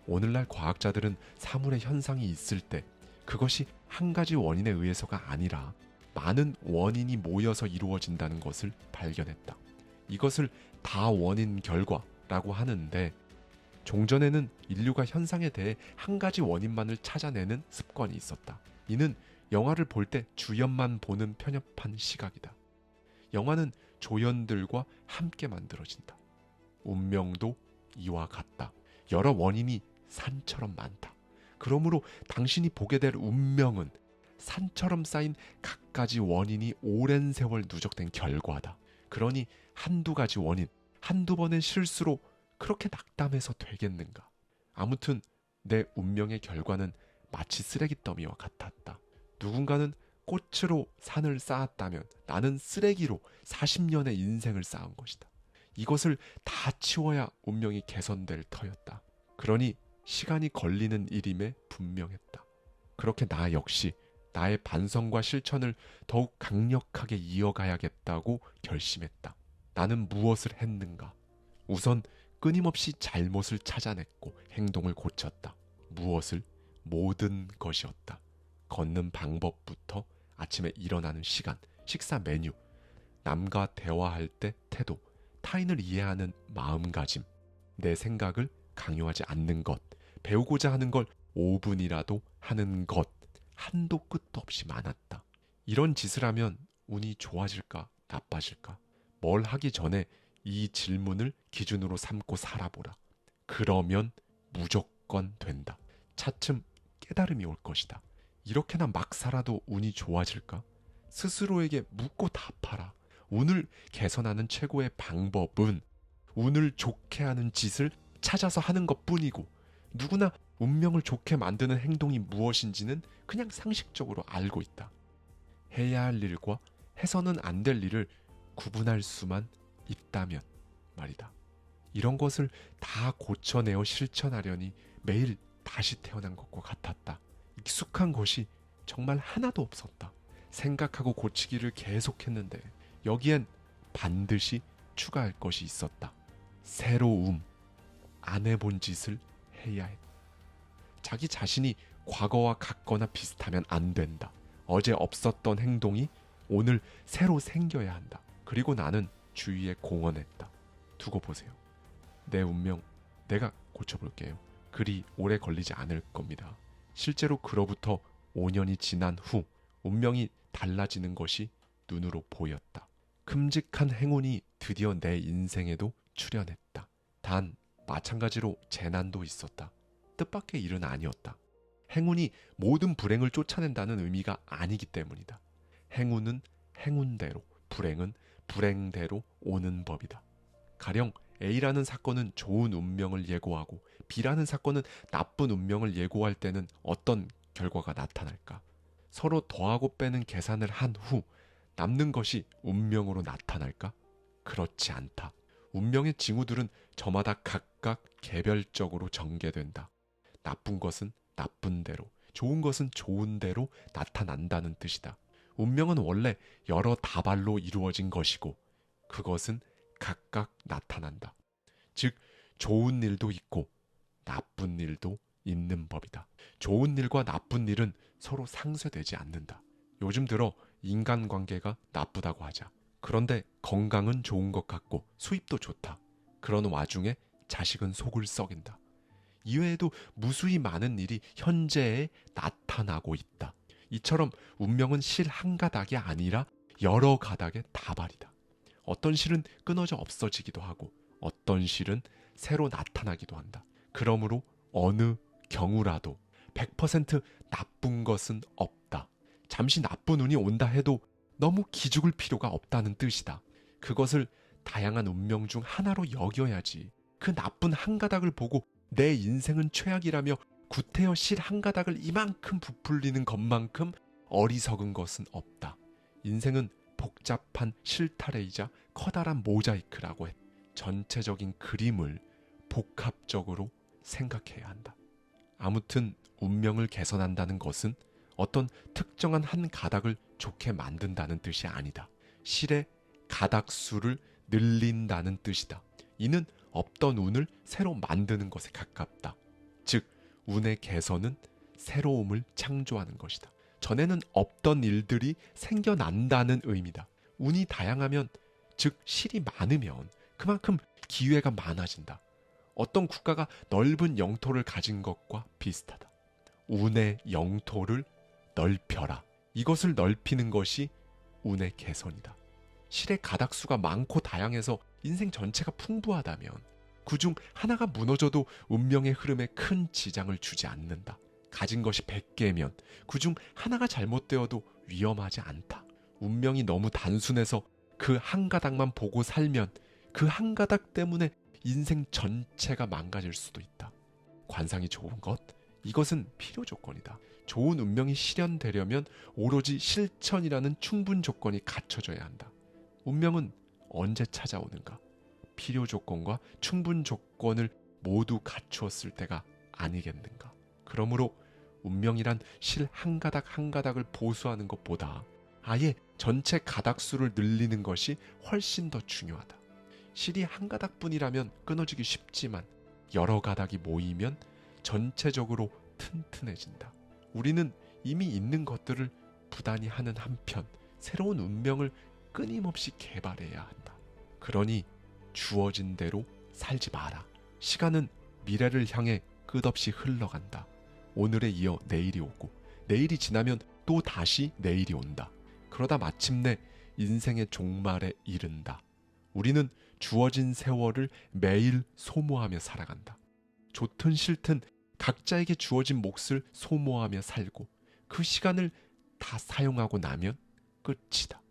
오늘날 과학자들은 사물의 현상이 있을 때 그것이 한 가지 원인에 의해서가 아니라 많은 원인이 모여서 이루어진다는 것을 발견했다. 이것을 다원인 결과라고 하는데 종전에는 인류가 현상에 대해 한 가지 원인만을 찾아내는 습관이 있었다. 이는 영화를 볼 때 주연만 보는 편협한 시각이다. 영화는 조연들과 함께 만들어진다. 운명도 이와 같다. 여러 원인이 산처럼 많다. 그러므로 당신이 보게 될 운명은 산처럼 쌓인 갖가지 원인이 오랜 세월 누적된 결과다. 그러니 한두 가지 원인, 한두 번의 실수로 그렇게 낙담해서 되겠는가? 아무튼 내 운명의 결과는 마치 쓰레기 더미와 같았다. 누군가는 꽃으로 산을 쌓았다면 나는 쓰레기로 40년의 인생을 쌓은 것이다. 이것을 다 치워야 운명이 개선될 터였다. 그러니 시간이 걸리는 일임에 분명했다. 그렇게 나 역시 나의 반성과 실천을 더욱 강력하게 이어가야겠다고 결심했다. 나는 무엇을 했는가? 우선 끊임없이 잘못을 찾아냈고 행동을 고쳤다. 무엇을? 모든 것이었다. 걷는 방법부터 아침에 일어나는 시간, 식사 메뉴, 남과 대화할 때 태도, 타인을 이해하는 마음가짐, 내 생각을 강요하지 않는 것, 배우고자 하는 걸 5분이라도 하는 것, 한도 끝도 없이 많았다. 이런 짓을 하면 운이 좋아질까 나빠질까? 뭘 하기 전에 이 질문을 기준으로 삼고 살아보라. 그러면 무조건 된다. 차츰 깨달음이 올 것이다. 이렇게나 막 살아도 운이 좋아질까? 스스로에게 묻고 답하라. 운을 개선하는 최고의 방법은 운을 좋게 하는 짓을 찾아서 하는 것뿐이고, 누구나 운명을 좋게 만드는 행동이 무엇인지는 그냥 상식적으로 알고 있다. 해야 할 일과 해서는 안 될 일을 구분할 수만 있다면 말이다. 이런 것을 다 고쳐내어 실천하려니 매일 다시 태어난 것과 같았다. 익숙한 것이 정말 하나도 없었다. 생각하고 고치기를 계속했는데 여기엔 반드시 추가할 것이 있었다. 새로움. 안 해본 짓을 해야 했다. 자기 자신이 과거와 같거나 비슷하면 안 된다. 어제 없었던 행동이 오늘 새로 생겨야 한다. 그리고 나는 주위에 공언했다. 두고 보세요. 내 운명 내가 고쳐볼게요. 그리 오래 걸리지 않을 겁니다. 실제로 그로부터 5년이 지난 후 운명이 달라지는 것이 눈으로 보였다. 큼직한 행운이 드디어 내 인생에도 출현했다. 단 마찬가지로 재난도 있었다. 뜻밖의 일은 아니었다. 행운이 모든 불행을 쫓아낸다는 의미가 아니기 때문이다. 행운은 행운대로, 불행은 불행대로 오는 법이다. 가령 A라는 사건은 좋은 운명을 예고하고 B라는 사건은 나쁜 운명을 예고할 때는 어떤 결과가 나타날까? 서로 더하고 빼는 계산을 한 후 남는 것이 운명으로 나타날까? 그렇지 않다. 운명의 징후들은 저마다 각각 개별적으로 전개된다. 나쁜 것은 나쁜 대로, 좋은 것은 좋은 대로 나타난다는 뜻이다. 운명은 원래 여러 다발로 이루어진 것이고 그것은 각각 나타난다. 즉 좋은 일도 있고 나쁜 일도 있는 법이다. 좋은 일과 나쁜 일은 서로 상쇄되지 않는다. 요즘 들어 인간관계가 나쁘다고 하자. 그런데 건강은 좋은 것 같고 수입도 좋다. 그런 와중에 자식은 속을 썩인다. 이외에도 무수히 많은 일이 현재에 나타나고 있다. 이처럼 운명은 실 한 가닥이 아니라 여러 가닥의 다발이다. 어떤 실은 끊어져 없어지기도 하고 어떤 실은 새로 나타나기도 한다. 그러므로 어느 경우라도 100% 나쁜 것은 없다. 잠시 나쁜 운이 온다 해도 너무 기죽을 필요가 없다는 뜻이다. 그것을 다양한 운명 중 하나로 여겨야지. 그 나쁜 한 가닥을 보고 내 인생은 최악이라며 구태여 실 한 가닥을 이만큼 부풀리는 것만큼 어리석은 것은 없다. 인생은 복잡한 실타래이자 커다란 모자이크라고 해. 전체적인 그림을 복합적으로 생각해야 한다. 아무튼 운명을 개선한다는 것은 어떤 특정한 한 가닥을 좋게 만든다는 뜻이 아니다. 실의 가닥 수를 늘린다는 뜻이다. 이는 없던 운을 새로 만드는 것에 가깝다. 즉 운의 개선은 새로움을 창조하는 것이다. 전에는 없던 일들이 생겨난다는 의미다. 운이 다양하면, 즉 실이 많으면 그만큼 기회가 많아진다. 어떤 국가가 넓은 영토를 가진 것과 비슷하다. 운의 영토를 넓혀라. 이것을 넓히는 것이 운의 개선이다. 실의 가닥수가 많고 다양해서 인생 전체가 풍부하다면 그중 하나가 무너져도 운명의 흐름에 큰 지장을 주지 않는다. 가진 것이 100개면 그중 하나가 잘못되어도 위험하지 않다. 운명이 너무 단순해서 그 한 가닥만 보고 살면 그 한 가닥 때문에 인생 전체가 망가질 수도 있다. 관상이 좋은 것? 이것은 필요 조건이다. 좋은 운명이 실현되려면 오로지 실천이라는 충분 조건이 갖춰져야 한다. 운명은 언제 찾아오는가? 필요 조건과 충분 조건을 모두 갖추었을 때가 아니겠는가? 그러므로 운명이란 실 한 가닥 한 가닥을 보수하는 것보다 아예 전체 가닥수를 늘리는 것이 훨씬 더 중요하다. 실이 한 가닥뿐이라면 끊어지기 쉽지만 여러 가닥이 모이면 전체적으로 튼튼해진다. 우리는 이미 있는 것들을 부단히 하는 한편 새로운 운명을 끊임없이 개발해야 한다. 그러니 주어진 대로 살지 마라. 시간은 미래를 향해 끝없이 흘러간다. 오늘에 이어 내일이 오고 내일이 지나면 또 다시 내일이 온다. 그러다 마침내 인생의 종말에 이른다. 우리는 주어진 세월을 매일 소모하며 살아간다. 좋든 싫든 각자에게 주어진 몫을 소모하며 살고 그 시간을 다 사용하고 나면 끝이다.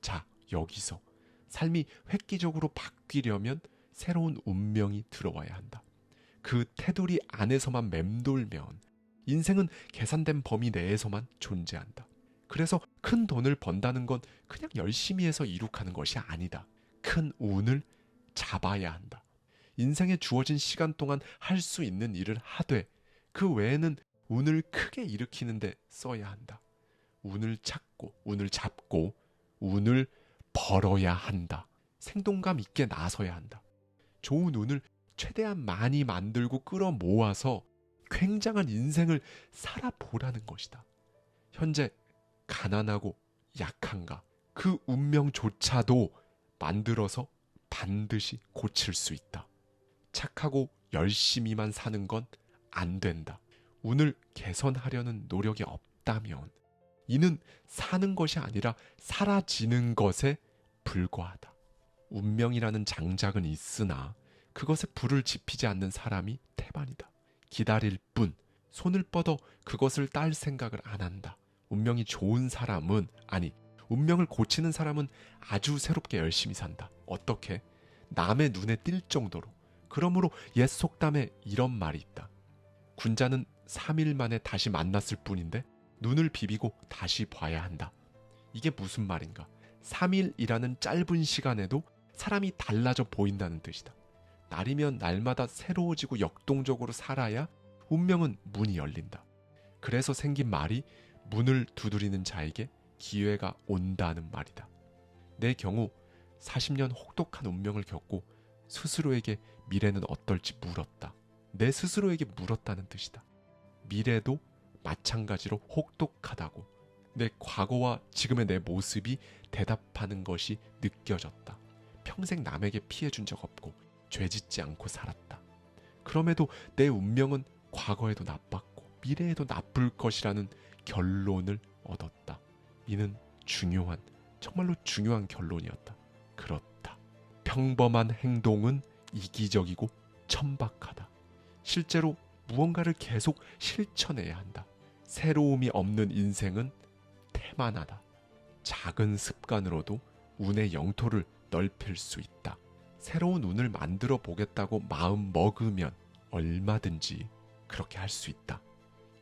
자, 여기서 삶이 획기적으로 바뀌려면 새로운 운명이 들어와야 한다. 그 테두리 안에서만 맴돌면 인생은 계산된 범위 내에서만 존재한다. 그래서 큰 돈을 번다는 건 그냥 열심히 해서 이룩하는 것이 아니다. 큰 운을 잡아야 한다. 인생에 주어진 시간 동안 할 수 있는 일을 하되 그 외에는 운을 크게 일으키는데 써야 한다. 운을 찾고 운을 잡고 운을 벌어야 한다. 생동감 있게 나서야 한다. 좋은 운을 최대한 많이 만들고 끌어모아서 굉장한 인생을 살아보라는 것이다. 현재 가난하고 약한가? 그 운명조차도 만들어서 반드시 고칠 수 있다. 착하고 열심히만 사는 건 안 된다. 운을 개선하려는 노력이 없다면 이는 사는 것이 아니라 사라지는 것에 불과하다. 운명이라는 장작은 있으나 그것에 불을 지피지 않는 사람이 태반이다. 기다릴 뿐 손을 뻗어 그것을 딸 생각을 안 한다. 운명이 좋은 사람은 운명을 고치는 사람은 아주 새롭게 열심히 산다. 어떻게? 남의 눈에 띌 정도로. 그러므로 옛 속담에 이런 말이 있다. 군자는 3일 만에 다시 만났을 뿐인데 눈을 비비고 다시 봐야 한다. 이게 무슨 말인가? 3일이라는 짧은 시간에도 사람이 달라져 보인다는 뜻이다. 날이면 날마다 새로워지고 역동적으로 살아야 운명은 문이 열린다. 그래서 생긴 말이 문을 두드리는 자에게 기회가 온다는 말이다. 내 경우 40년 혹독한 운명을 겪고 스스로에게 미래는 어떨지 물었다. 내 스스로에게 물었다는 뜻이다. 미래도 마찬가지로 혹독하다고. 내 과거와 지금의 내 모습이 대답하는 것이 느껴졌다. 평생 남에게 피해준 적 없고 죄짓지 않고 살았다. 그럼에도 내 운명은 과거에도 나빴고 미래에도 나쁠 것이라는 결론을 얻었다. 이는 정말로 중요한 결론이었다. 그렇다. 평범한 행동은 이기적이고 천박하다. 실제로 무언가를 계속 실천해야 한다. 새로움이 없는 인생은 태만하다. 작은 습관으로도 운의 영토를 넓힐 수 있다. 새로운 운을 만들어 보겠다고 마음 먹으면 얼마든지 그렇게 할 수 있다.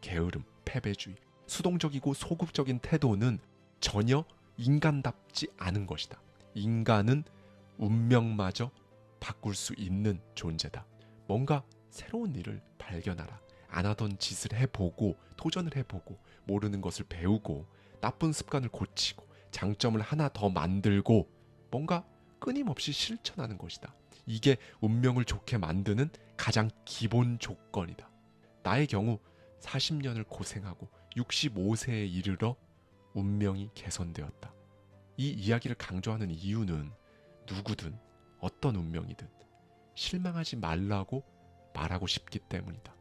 게으름, 패배주의, 수동적이고 소극적인 태도는 전혀 인간답지 않은 것이다. 인간은 운명마저 바꿀 수 있는 존재다. 뭔가 새로운 일을 발견하라. 안 하던 짓을 해보고 도전을 해보고 모르는 것을 배우고 나쁜 습관을 고치고 장점을 하나 더 만들고 뭔가 끊임없이 실천하는 것이다. 이게 운명을 좋게 만드는 가장 기본 조건이다. 나의 경우 40년을 고생하고 65세에 이르러 운명이 개선되었다. 이 이야기를 강조하는 이유는 누구든 어떤 운명이든 실망하지 말라고 말하고 싶기 때문이다.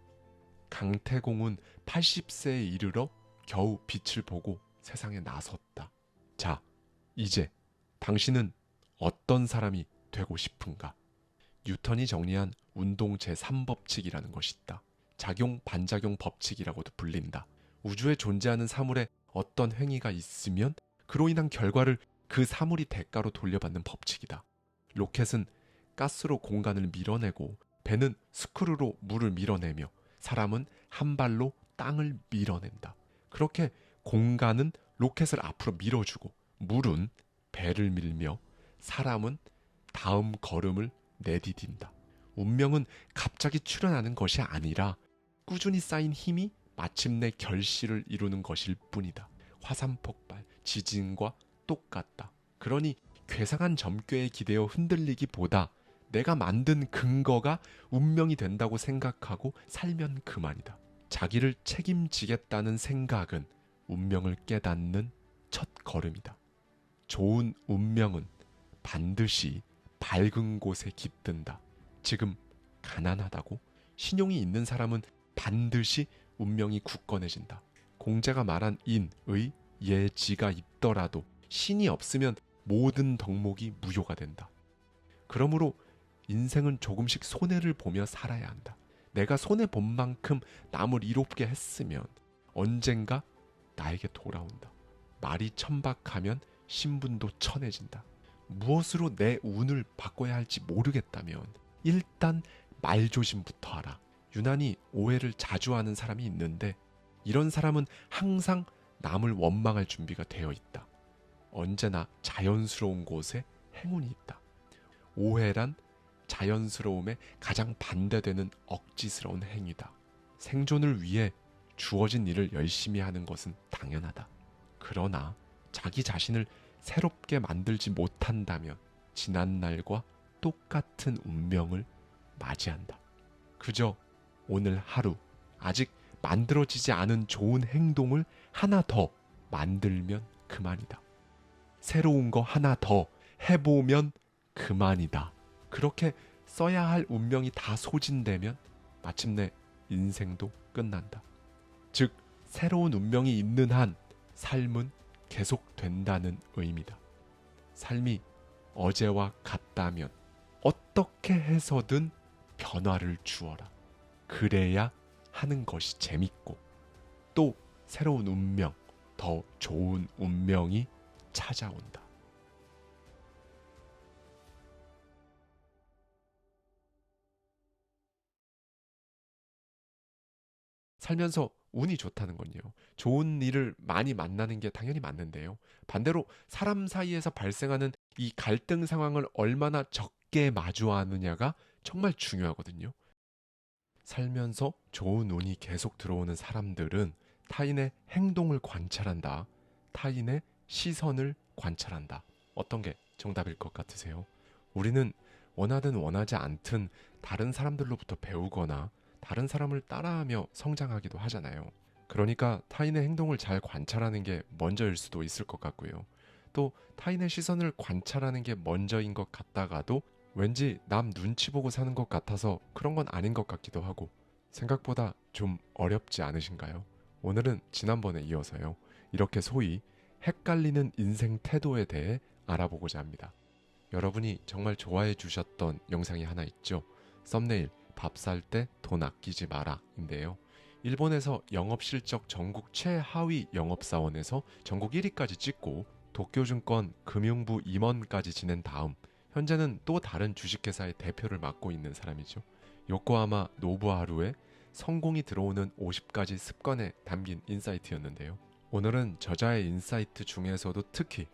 강태공은 80세에 이르러 겨우 빛을 보고 세상에 나섰다. 자, 이제 당신은 어떤 사람이 되고 싶은가? 뉴턴이 정리한 운동 제3법칙이라는 것이 있다. 작용, 반작용 법칙이라고도 불린다. 우주에 존재하는 사물에 어떤 행위가 있으면 그로 인한 결과를 그 사물이 대가로 돌려받는 법칙이다. 로켓은 가스로 공간을 밀어내고 배는 스크루로 물을 밀어내며 사람은 한 발로 땅을 밀어낸다. 그렇게 공간은 로켓을 앞으로 밀어주고 물은 배를 밀며 사람은 다음 걸음을 내디딘다. 운명은 갑자기 출현하는 것이 아니라 꾸준히 쌓인 힘이 마침내 결실을 이루는 것일 뿐이다. 화산 폭발, 지진과 똑같다. 그러니 괴상한 점괘에 기대어 흔들리기보다 내가 만든 근거가 운명이 된다고 생각하고 살면 그만이다. 자기를 책임지겠다는 생각은 운명을 깨닫는 첫 걸음이다. 좋은 운명은 반드시 밝은 곳에 깃든다. 지금 가난하다고? 신용이 있는 사람은 반드시 운명이 굳건해진다. 공자가 말한 인, 의, 예지가 있더라도 신이 없으면 모든 덕목이 무효가 된다. 그러므로 인생은 조금씩 손해를 보며 살아야 한다. 내가 손해본 만큼 남을 이롭게 했으면 언젠가 나에게 돌아온다. 말이 천박하면 신분도 천해진다. 무엇으로 내 운을 바꿔야 할지 모르겠다면 일단 말조심부터 하라. 유난히 오해를 자주 하는 사람이 있는데 이런 사람은 항상 남을 원망할 준비가 되어 있다. 언제나 자연스러운 곳에 행운이 있다. 오해란 자연스러움에 가장 반대되는 억지스러운 행위다. 생존을 위해 주어진 일을 열심히 하는 것은 당연하다. 그러나 자기 자신을 새롭게 만들지 못한다면 지난날과 똑같은 운명을 맞이한다. 그저 오늘 하루 아직 만들어지지 않은 좋은 행동을 하나 더 만들면 그만이다. 새로운 거 하나 더 해보면 그만이다. 그렇게 써야 할 운명이 다 소진되면 마침내 인생도 끝난다. 즉, 새로운 운명이 있는 한 삶은 계속된다는 의미다. 삶이 어제와 같다면 어떻게 해서든 변화를 주어라. 그래야 하는 것이 재밌고 또 새로운 운명, 더 좋은 운명이 찾아온다. 살면서 운이 좋다는 건요. 좋은 일을 많이 만나는 게 당연히 맞는데요. 반대로 사람 사이에서 발생하는 이 갈등 상황을 얼마나 적게 마주하느냐가 정말 중요하거든요. 살면서 좋은 운이 계속 들어오는 사람들은 타인의 행동을 관찰한다. 타인의 시선을 관찰한다. 어떤 게 정답일 것 같으세요? 우리는 원하든 원하지 않든 다른 사람들로부터 배우거나 다른 사람을 따라하며 성장하기도 하잖아요. 그러니까 타인의 행동을 잘 관찰하는 게 먼저일 수도 있을 것 같고요. 또 타인의 시선을 관찰하는 게 먼저인 것 같다가도 왠지 남 눈치 보고 사는 것 같아서 그런 건 아닌 것 같기도 하고 생각보다 좀 어렵지 않으신가요? 오늘은 지난번에 이어서요. 이렇게 소위 헷갈리는 인생 태도에 대해 알아보고자 합니다. 여러분이 정말 좋아해 주셨던 영상이 하나 있죠. 썸네일 밥 살 때 돈 아끼지 마라 인데요. 일본에서 영업실적 전국 최하위 영업사원에서 전국 1위까지 찍고 도쿄증권 금융부 임원까지 지낸 다음 현재는 또 다른 주식회사의 대표를 맡고 있는 사람이죠. 요코하마 노부하루의 성공이 들어오는 50가지 습관에 담긴 인사이트였는데요. 오늘은 저자의 인사이트 중에서도 특히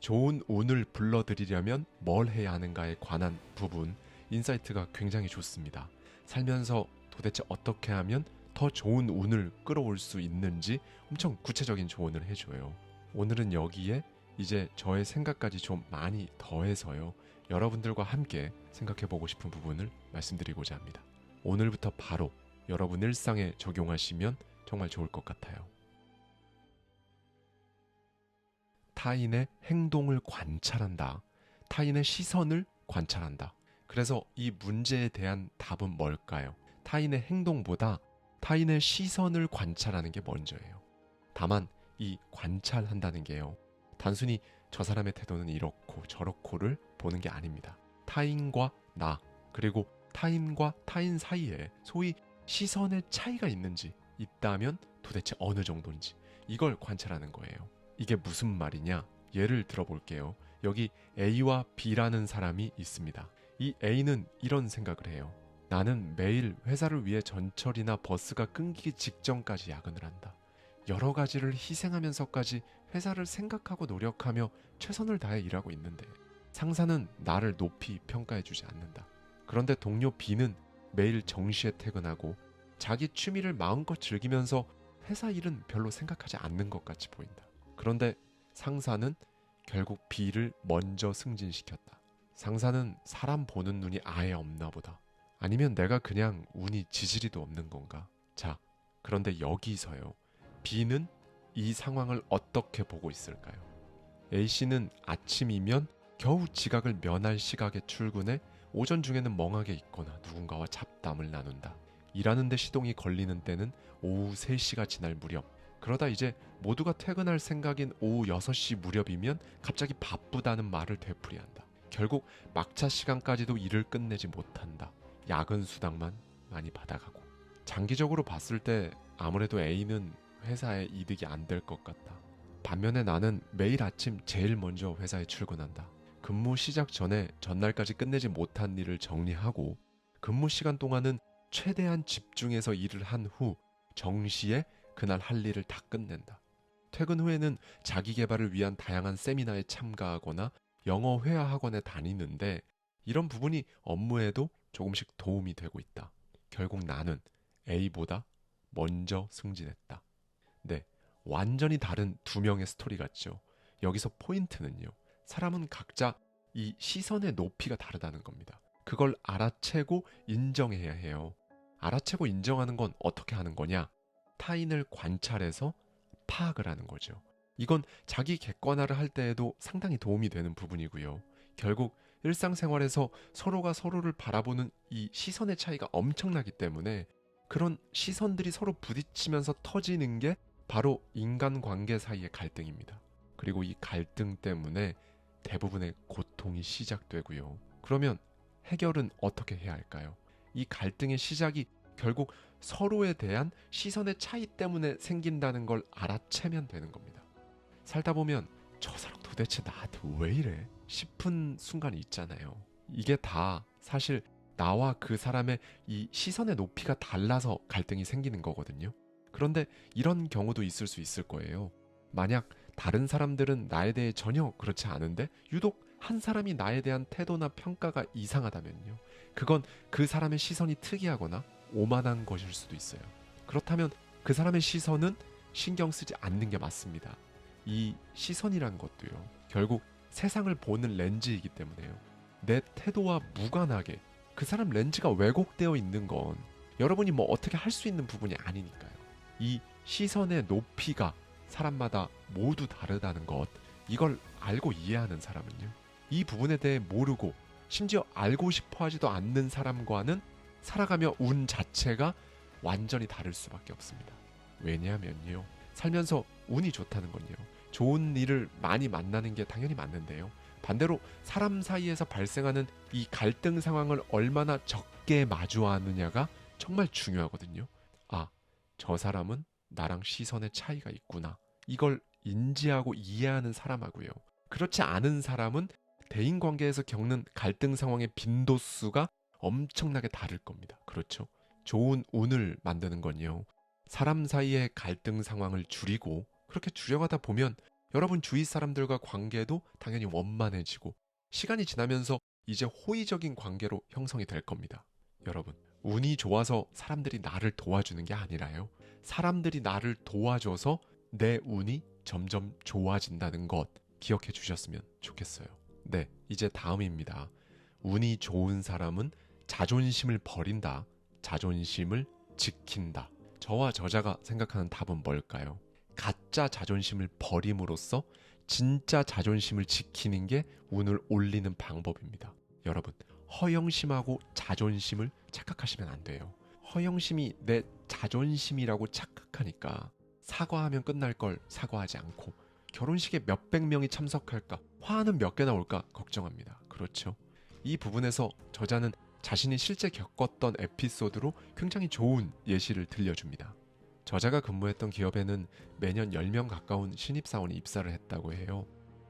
좋은 운을 불러들이려면 뭘 해야 하는가에 관한 부분 인사이트가 굉장히 좋습니다. 살면서 도대체 어떻게 하면 더 좋은 운을 끌어올 수 있는지 엄청 구체적인 조언을 해줘요. 오늘은 여기에 이제 저의 생각까지 좀 많이 더해서요. 여러분들과 함께 생각해보고 싶은 부분을 말씀드리고자 합니다. 오늘부터 바로 여러분 일상에 적용하시면 정말 좋을 것 같아요. 타인의 행동을 관찰한다. 타인의 시선을 관찰한다. 그래서 이 문제에 대한 답은 뭘까요? 타인의 행동보다 타인의 시선을 관찰하는 게 먼저예요. 다만 이 관찰한다는 게요. 단순히 저 사람의 태도는 이렇고 저렇고를 보는 게 아닙니다. 타인과 나, 그리고 타인과 타인 사이에 소위 시선의 차이가 있는지, 있다면 도대체 어느 정도인지 이걸 관찰하는 거예요. 이게 무슨 말이냐? 예를 들어볼게요. 여기 A와 B라는 사람이 있습니다. 이 A는 이런 생각을 해요. 나는 매일 회사를 위해 전철이나 버스가 끊기기 직전까지 야근을 한다. 여러 가지를 희생하면서까지 회사를 생각하고 노력하며 최선을 다해 일하고 있는데 상사는 나를 높이 평가해주지 않는다. 그런데 동료 B는 매일 정시에 퇴근하고 자기 취미를 마음껏 즐기면서 회사 일은 별로 생각하지 않는 것 같이 보인다. 그런데 상사는 결국 B를 먼저 승진시켰다. 상사는 사람 보는 눈이 아예 없나 보다. 아니면 내가 그냥 운이 지지리도 없는 건가? 자, 그런데 여기서요. B는 이 상황을 어떻게 보고 있을까요? A씨는 아침이면 겨우 지각을 면할 시각에 출근해 오전 중에는 멍하게 있거나 누군가와 잡담을 나눈다. 일하는데 시동이 걸리는 때는 오후 3시가 지날 무렵. 그러다 이제 모두가 퇴근할 생각인 오후 6시 무렵이면 갑자기 바쁘다는 말을 되풀이한다. 결국 막차 시간까지도 일을 끝내지 못한다. 야근 수당만 많이 받아가고. 장기적으로 봤을 때 아무래도 A는 회사에 이득이 안 될 것 같다. 반면에 나는 매일 아침 제일 먼저 회사에 출근한다. 근무 시작 전에 전날까지 끝내지 못한 일을 정리하고 근무 시간 동안은 최대한 집중해서 일을 한 후 정시에 그날 할 일을 다 끝낸다. 퇴근 후에는 자기 개발을 위한 다양한 세미나에 참가하거나 영어 회화 학원에 다니는데 이런 부분이 업무에도 조금씩 도움이 되고 있다. 결국 나는 A보다 먼저 승진했다. 네, 완전히 다른 두 명의 스토리 같죠. 여기서 포인트는요. 사람은 각자 이 시선의 높이가 다르다는 겁니다. 그걸 알아채고 인정해야 해요. 알아채고 인정하는 건 어떻게 하는 거냐? 타인을 관찰해서 파악을 하는 거죠. 이건 자기 객관화를 할 때에도 상당히 도움이 되는 부분이고요. 결국 일상생활에서 서로가 서로를 바라보는 이 시선의 차이가 엄청나기 때문에 그런 시선들이 서로 부딪히면서 터지는 게 바로 인간관계 사이의 갈등입니다. 그리고 이 갈등 때문에 대부분의 고통이 시작되고요. 그러면 해결은 어떻게 해야 할까요? 이 갈등의 시작이 결국 서로에 대한 시선의 차이 때문에 생긴다는 걸 알아채면 되는 겁니다. 살다 보면 저 사람 도대체 나한테 왜 이래? 싶은 순간이 있잖아요. 이게 다 사실 나와 그 사람의 이 시선의 높이가 달라서 갈등이 생기는 거거든요. 그런데 이런 경우도 있을 수 있을 거예요. 만약 다른 사람들은 나에 대해 전혀 그렇지 않은데 유독 한 사람이 나에 대한 태도나 평가가 이상하다면요. 그건 그 사람의 시선이 특이하거나 오만한 것일 수도 있어요. 그렇다면 그 사람의 시선은 신경 쓰지 않는 게 맞습니다. 이 시선이란 것도요. 결국 세상을 보는 렌즈이기 때문에요. 내 태도와 무관하게 그 사람 렌즈가 왜곡되어 있는 건 여러분이 뭐 어떻게 할 수 있는 부분이 아니니까요. 이 시선의 높이가 사람마다 모두 다르다는 것, 이걸 알고 이해하는 사람은요. 이 부분에 대해 모르고 심지어 알고 싶어 하지도 않는 사람과는 살아가며 운 자체가 완전히 다를 수밖에 없습니다. 왜냐하면요. 살면서 운이 좋다는 건요. 좋은 일을 많이 만나는 게 당연히 맞는데요. 반대로 사람 사이에서 발생하는 이 갈등 상황을 얼마나 적게 마주하느냐가 정말 중요하거든요. 아, 저 사람은 나랑 시선의 차이가 있구나. 이걸 인지하고 이해하는 사람하고요. 그렇지 않은 사람은 대인관계에서 겪는 갈등 상황의 빈도수가 엄청나게 다를 겁니다. 그렇죠? 좋은 운을 만드는 건요. 사람 사이의 갈등 상황을 줄이고 그렇게 줄여가다 보면 여러분 주위 사람들과 관계도 당연히 원만해지고 시간이 지나면서 이제 호의적인 관계로 형성이 될 겁니다. 여러분, 운이 좋아서 사람들이 나를 도와주는 게 아니라요. 사람들이 나를 도와줘서 내 운이 점점 좋아진다는 것 기억해 주셨으면 좋겠어요. 네, 이제 다음입니다. 운이 좋은 사람은 자존심을 버린다. 자존심을 지킨다. 저와 저자가 생각하는 답은 뭘까요? 가짜 자존심을 버림으로써 진짜 자존심을 지키는 게 운을 올리는 방법입니다. 여러분, 허영심하고 자존심을 착각하시면 안 돼요. 허영심이 내 자존심이라고 착각하니까 사과하면 끝날 걸 사과하지 않고 결혼식에 몇백 명이 참석할까, 화는 몇 개나 올까 걱정합니다. 그렇죠? 이 부분에서 저자는 자신이 실제 겪었던 에피소드로 굉장히 좋은 예시를 들려줍니다. 저자가 근무했던 기업에는 매년 10명 가까운 신입사원이 입사를 했다고 해요.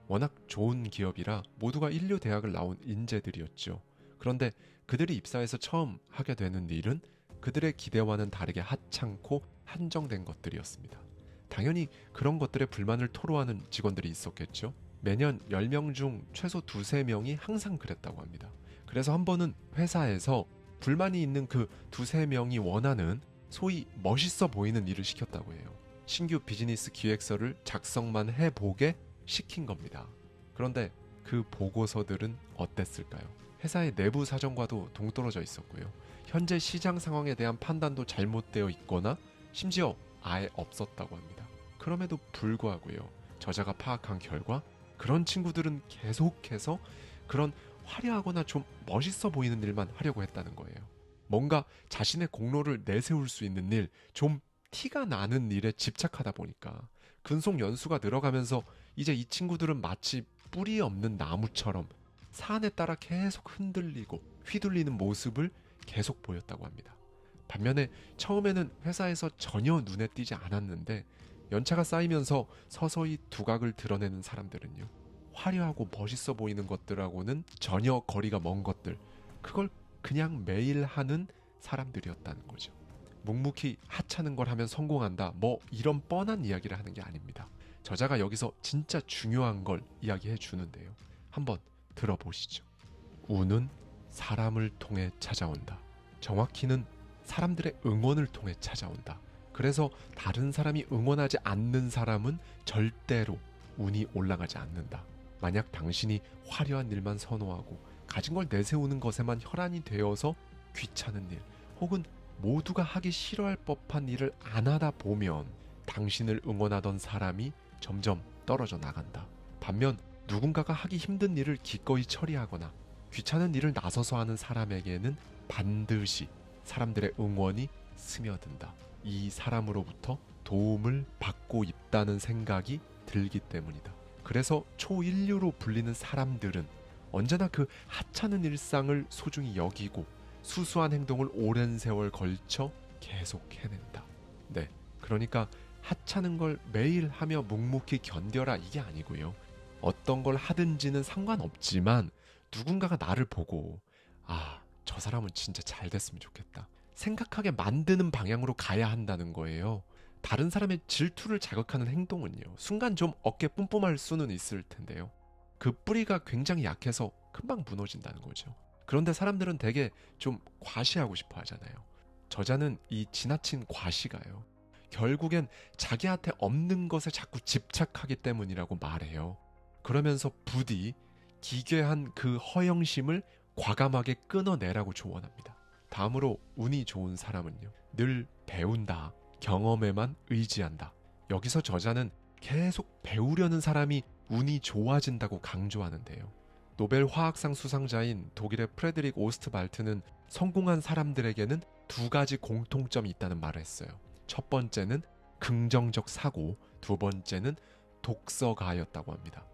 워낙 좋은 기업이라 모두가 인류 대학을 나온 인재들이었죠. 그런데 그들이 입사해서 처음 하게 되는 일은 그들의 기대와는 다르게 하찮고 한정된 것들이었습니다. 당연히 그런 것들에 불만을 토로하는 직원들이 있었겠죠. 매년 10명 중 최소 2-3명이 항상 그랬다고 합니다. 그래서 한 번은 회사에서 불만이 있는 그 2-3명이 원하는 소위 멋있어 보이는 일을 시켰다고 해요. 신규 비즈니스 기획서를 작성만 해보게 시킨 겁니다. 그런데 그 보고서들은 어땠을까요? 회사의 내부 사정과도 동떨어져 있었고요. 현재 시장 상황에 대한 판단도 잘못되어 있거나 심지어 아예 없었다고 합니다. 그럼에도 불구하고요. 저자가 파악한 결과 그런 친구들은 계속해서 그런 화려하거나 좀 멋있어 보이는 일만 하려고 했다는 거예요. 뭔가 자신의 공로를 내세울 수 있는 일, 좀 티가 나는 일에 집착하다 보니까 근속 연수가 늘어가면서 이제 이 친구들은 마치 뿌리 없는 나무처럼 산에 따라 계속 흔들리고 휘둘리는 모습을 계속 보였다고 합니다. 반면에 처음에는 회사에서 전혀 눈에 띄지 않았는데 연차가 쌓이면서 서서히 두각을 드러내는 사람들은요, 화려하고 멋있어 보이는 것들하고는 전혀 거리가 먼 것들, 그걸 그냥 매일 하는 사람들이었다는 거죠. 묵묵히 하찮은 걸 하면 성공한다, 뭐 이런 뻔한 이야기를 하는 게 아닙니다. 저자가 여기서 진짜 중요한 걸 이야기해 주는데요. 한번 들어보시죠. 운은 사람을 통해 찾아온다. 정확히는 사람들의 응원을 통해 찾아온다. 그래서 다른 사람이 응원하지 않는 사람은 절대로 운이 올라가지 않는다. 만약 당신이 화려한 일만 선호하고 가진 걸 내세우는 것에만 혈안이 되어서 귀찮은 일 혹은 모두가 하기 싫어할 법한 일을 안 하다 보면 당신을 응원하던 사람이 점점 떨어져 나간다. 반면 누군가가 하기 힘든 일을 기꺼이 처리하거나 귀찮은 일을 나서서 하는 사람에게는 반드시 사람들의 응원이 스며든다. 이 사람으로부터 도움을 받고 있다는 생각이 들기 때문이다. 그래서 초인류로 불리는 사람들은 언제나 그 하찮은 일상을 소중히 여기고 수수한 행동을 오랜 세월 걸쳐 계속 해낸다. 네, 그러니까 하찮은 걸 매일 하며 묵묵히 견뎌라 이게 아니고요. 어떤 걸 하든지는 상관없지만 누군가가 나를 보고 저 사람은 진짜 잘 됐으면 좋겠다 생각하게 만드는 방향으로 가야 한다는 거예요. 다른 사람의 질투를 자극하는 행동은요, 순간 좀 어깨 뿜뿜할 수는 있을 텐데요, 그 뿌리가 굉장히 약해서 금방 무너진다는 거죠. 그런데 사람들은 되게 좀 과시하고 싶어 하잖아요. 저자는 이 지나친 과시가요, 결국엔 자기한테 없는 것에 자꾸 집착하기 때문이라고 말해요. 그러면서 부디 기괴한 그 허영심을 과감하게 끊어내라고 조언합니다. 다음으로 운이 좋은 사람은요, 늘 배운다, 경험에만 의지한다. 여기서 저자는 계속 배우려는 사람이 운이 좋아진다고 강조하는데요. 노벨 화학상 수상자인 독일의 프레드릭 오스트발트는 성공한 사람들에게는 두 가지 공통점이 있다는 말을 했어요. 첫 번째는 긍정적 사고, 두 번째는 독서가였다고 합니다.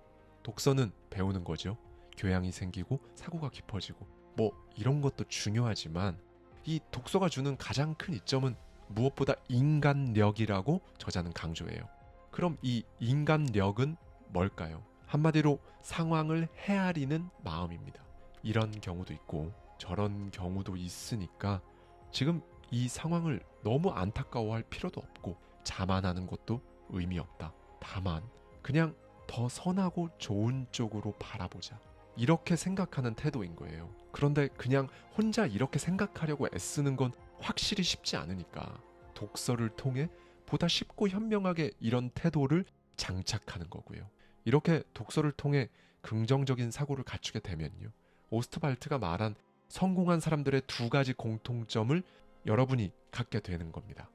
독서는 배우는 거죠. 교양이 생기고 사고가 깊어지고 뭐 이런 것도 중요하지만 이 독서가 주는 가장 큰 이점은 무엇보다 인간력이라고 저자는 강조해요. 그럼 이 인간력은 뭘까요? 한마디로 상황을 헤아리는 마음입니다. 이런 경우도 있고 저런 경우도 있으니까 지금 이 상황을 너무 안타까워할 필요도 없고 자만하는 것도 의미 없다. 다만 그냥 더 선하고 좋은 쪽으로 바라보자, 이렇게 생각하는 태도인 거예요. 그런데 그냥 혼자 이렇게 생각하려고 애쓰는 건 확실히 쉽지 않으니까 독서를 통해 보다 쉽고 현명하게 이런 태도를 장착하는 거고요. 이렇게 독서를 통해 긍정적인 사고를 갖추게 되면요, 오스트발트가 말한 성공한 사람들의 두 가지 공통점을 여러분이 갖게 되는 겁니다.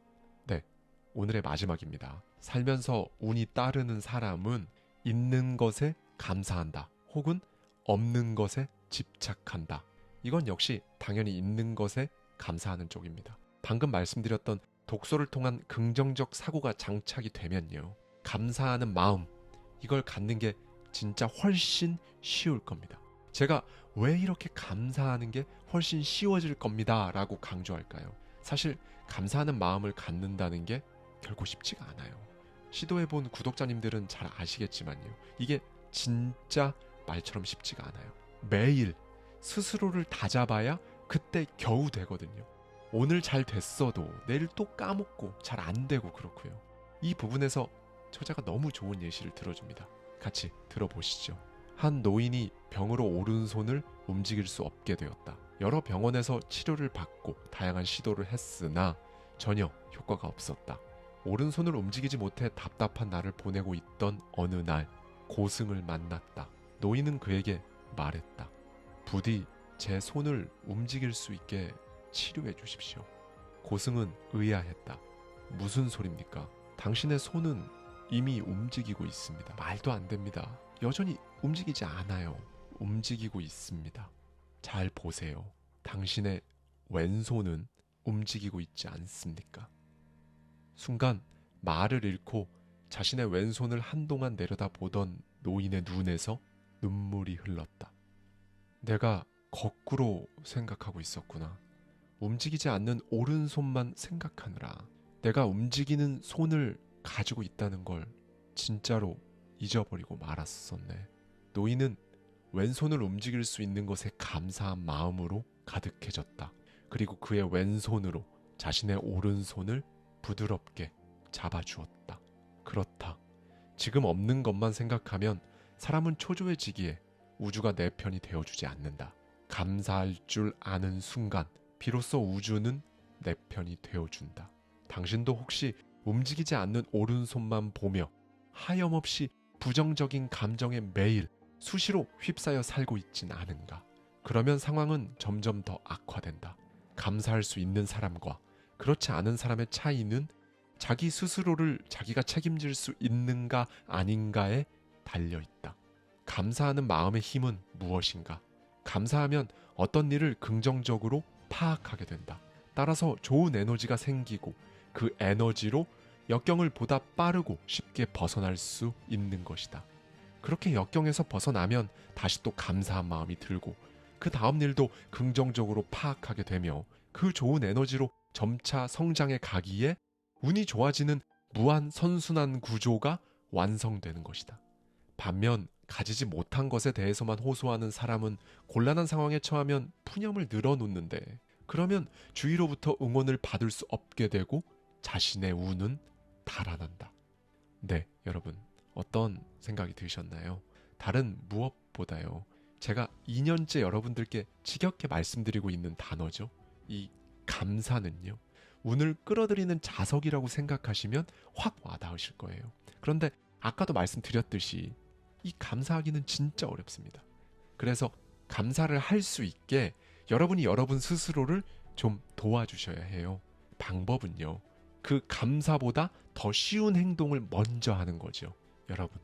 네, 오늘의 마지막입니다. 살면서 운이 따르는 사람은 있는 것에 감사한다, 혹은 없는 것에 집착한다. 이건 역시 당연히 있는 것에 감사하는 쪽입니다. 방금 말씀드렸던 독서를 통한 긍정적 사고가 장착이 되면요, 감사하는 마음, 이걸 갖는 게 진짜 훨씬 쉬울 겁니다. 제가 왜 이렇게 감사하는 게 훨씬 쉬워질 겁니다 라고 강조할까요? 사실 감사하는 마음을 갖는다는 게 결코 쉽지가 않아요. 시도해본 구독자님들은 잘 아시겠지만요, 이게 진짜 말처럼 쉽지가 않아요. 매일 스스로를 다잡아야 그때 겨우 되거든요. 오늘 잘 됐어도 내일 또 까먹고 잘 안 되고 그렇고요. 이 부분에서 저자가 너무 좋은 예시를 들어줍니다. 같이 들어보시죠. 한 노인이 병으로 오른손을 움직일 수 없게 되었다. 여러 병원에서 치료를 받고 다양한 시도를 했으나 전혀 효과가 없었다. 오른손을 움직이지 못해 답답한 날을 보내고 있던 어느 날 고승을 만났다. 노인은 그에게 말했다. 부디 제 손을 움직일 수 있게 치료해 주십시오. 고승은 의아했다. 무슨 소립니까? 당신의 손은 이미 움직이고 있습니다. 말도 안 됩니다. 여전히 움직이지 않아요. 움직이고 있습니다. 잘 보세요. 당신의 왼손은 움직이고 있지 않습니까? 순간 말을 잃고 자신의 왼손을 한동안 내려다보던 노인의 눈에서 눈물이 흘렀다. 내가 거꾸로 생각하고 있었구나. 움직이지 않는 오른손만 생각하느라 내가 움직이는 손을 가지고 있다는 걸 진짜로 잊어버리고 말았었네. 노인은 왼손을 움직일 수 있는 것에 감사한 마음으로 가득해졌다. 그리고 그의 왼손으로 자신의 오른손을 부드럽게 잡아주었다. 그렇다. 지금 없는 것만 생각하면 사람은 초조해지기에 우주가 내 편이 되어주지 않는다. 감사할 줄 아는 순간 비로소 우주는 내 편이 되어준다. 당신도 혹시 움직이지 않는 오른손만 보며 하염없이 부정적인 감정에 매일 수시로 휩싸여 살고 있진 않은가? 그러면 상황은 점점 더 악화된다. 감사할 수 있는 사람과 그렇지 않은 사람의 차이는 자기 스스로를 자기가 책임질 수 있는가 아닌가에 달려있다. 감사하는 마음의 힘은 무엇인가? 감사하면 어떤 일을 긍정적으로 파악하게 된다. 따라서 좋은 에너지가 생기고 그 에너지로 역경을 보다 빠르고 쉽게 벗어날 수 있는 것이다. 그렇게 역경에서 벗어나면 다시 또 감사한 마음이 들고 그 다음 일도 긍정적으로 파악하게 되며 그 좋은 에너지로 점차 성장해 가기에 운이 좋아지는 무한 선순환 구조가 완성되는 것이다. 반면 가지지 못한 것에 대해서만 호소하는 사람은 곤란한 상황에 처하면 푸념을 늘어놓는데 그러면 주위로부터 응원을 받을 수 없게 되고 자신의 운은 달아난다. 네, 여러분 어떤 생각이 드셨나요? 다른 무엇보다요. 제가 2년째 여러분들께 지겹게 말씀드리고 있는 단어죠. 이 감사는요. 운을 끌어들이는 자석이라고 생각하시면 확 와닿으실 거예요. 그런데 아까도 말씀드렸듯이 이 감사하기는 진짜 어렵습니다. 그래서 감사를 할 수 있게 여러분이 여러분 스스로를 좀 도와주셔야 해요. 방법은요. 그 감사보다 더 쉬운 행동을 먼저 하는 거죠. 여러분,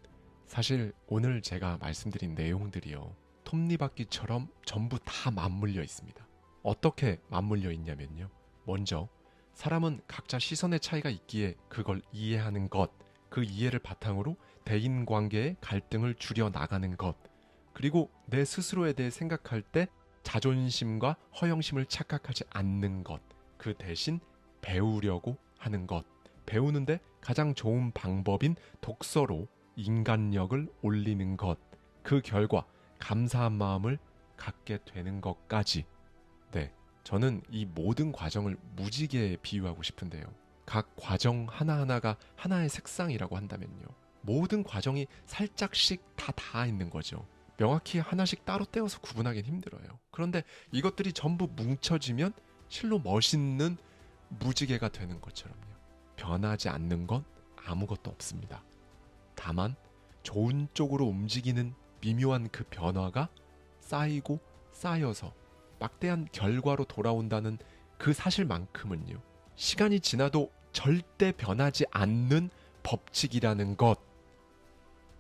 사실 오늘 제가 말씀드린 내용들이요. 톱니바퀴처럼 전부 다 맞물려 있습니다. 어떻게 맞물려 있냐면요. 먼저 사람은 각자 시선의 차이가 있기에 그걸 이해하는 것, 그 이해를 바탕으로 대인관계의 갈등을 줄여 나가는 것, 그리고 내 스스로에 대해 생각할 때 자존심과 허영심을 착각하지 않는 것, 그 대신 배우려고 하는 것, 배우는데 가장 좋은 방법인 독서로 인간력을 올리는 것, 그 결과 감사한 마음을 갖게 되는 것까지. 네, 저는 이 모든 과정을 무지개에 비유하고 싶은데요. 각 과정 하나하나가 하나의 색상이라고 한다면요. 모든 과정이 살짝씩 다 닿아 있는 거죠. 명확히 하나씩 따로 떼어서 구분하기는 힘들어요. 그런데 이것들이 전부 뭉쳐지면 실로 멋있는 무지개가 되는 것처럼요. 변하지 않는 건 아무것도 없습니다. 다만 좋은 쪽으로 움직이는 미묘한 그 변화가 쌓이고 쌓여서 막대한 결과로 돌아온다는 그 사실만큼은요. 시간이 지나도 절대 변하지 않는 법칙이라는 것.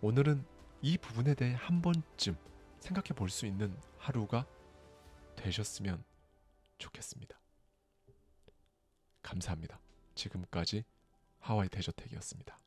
오늘은 이 부분에 대해 한 번쯤 생각해 볼 수 있는 하루가 되셨으면 좋겠습니다. 감사합니다. 지금까지 하와이 대저택이었습니다.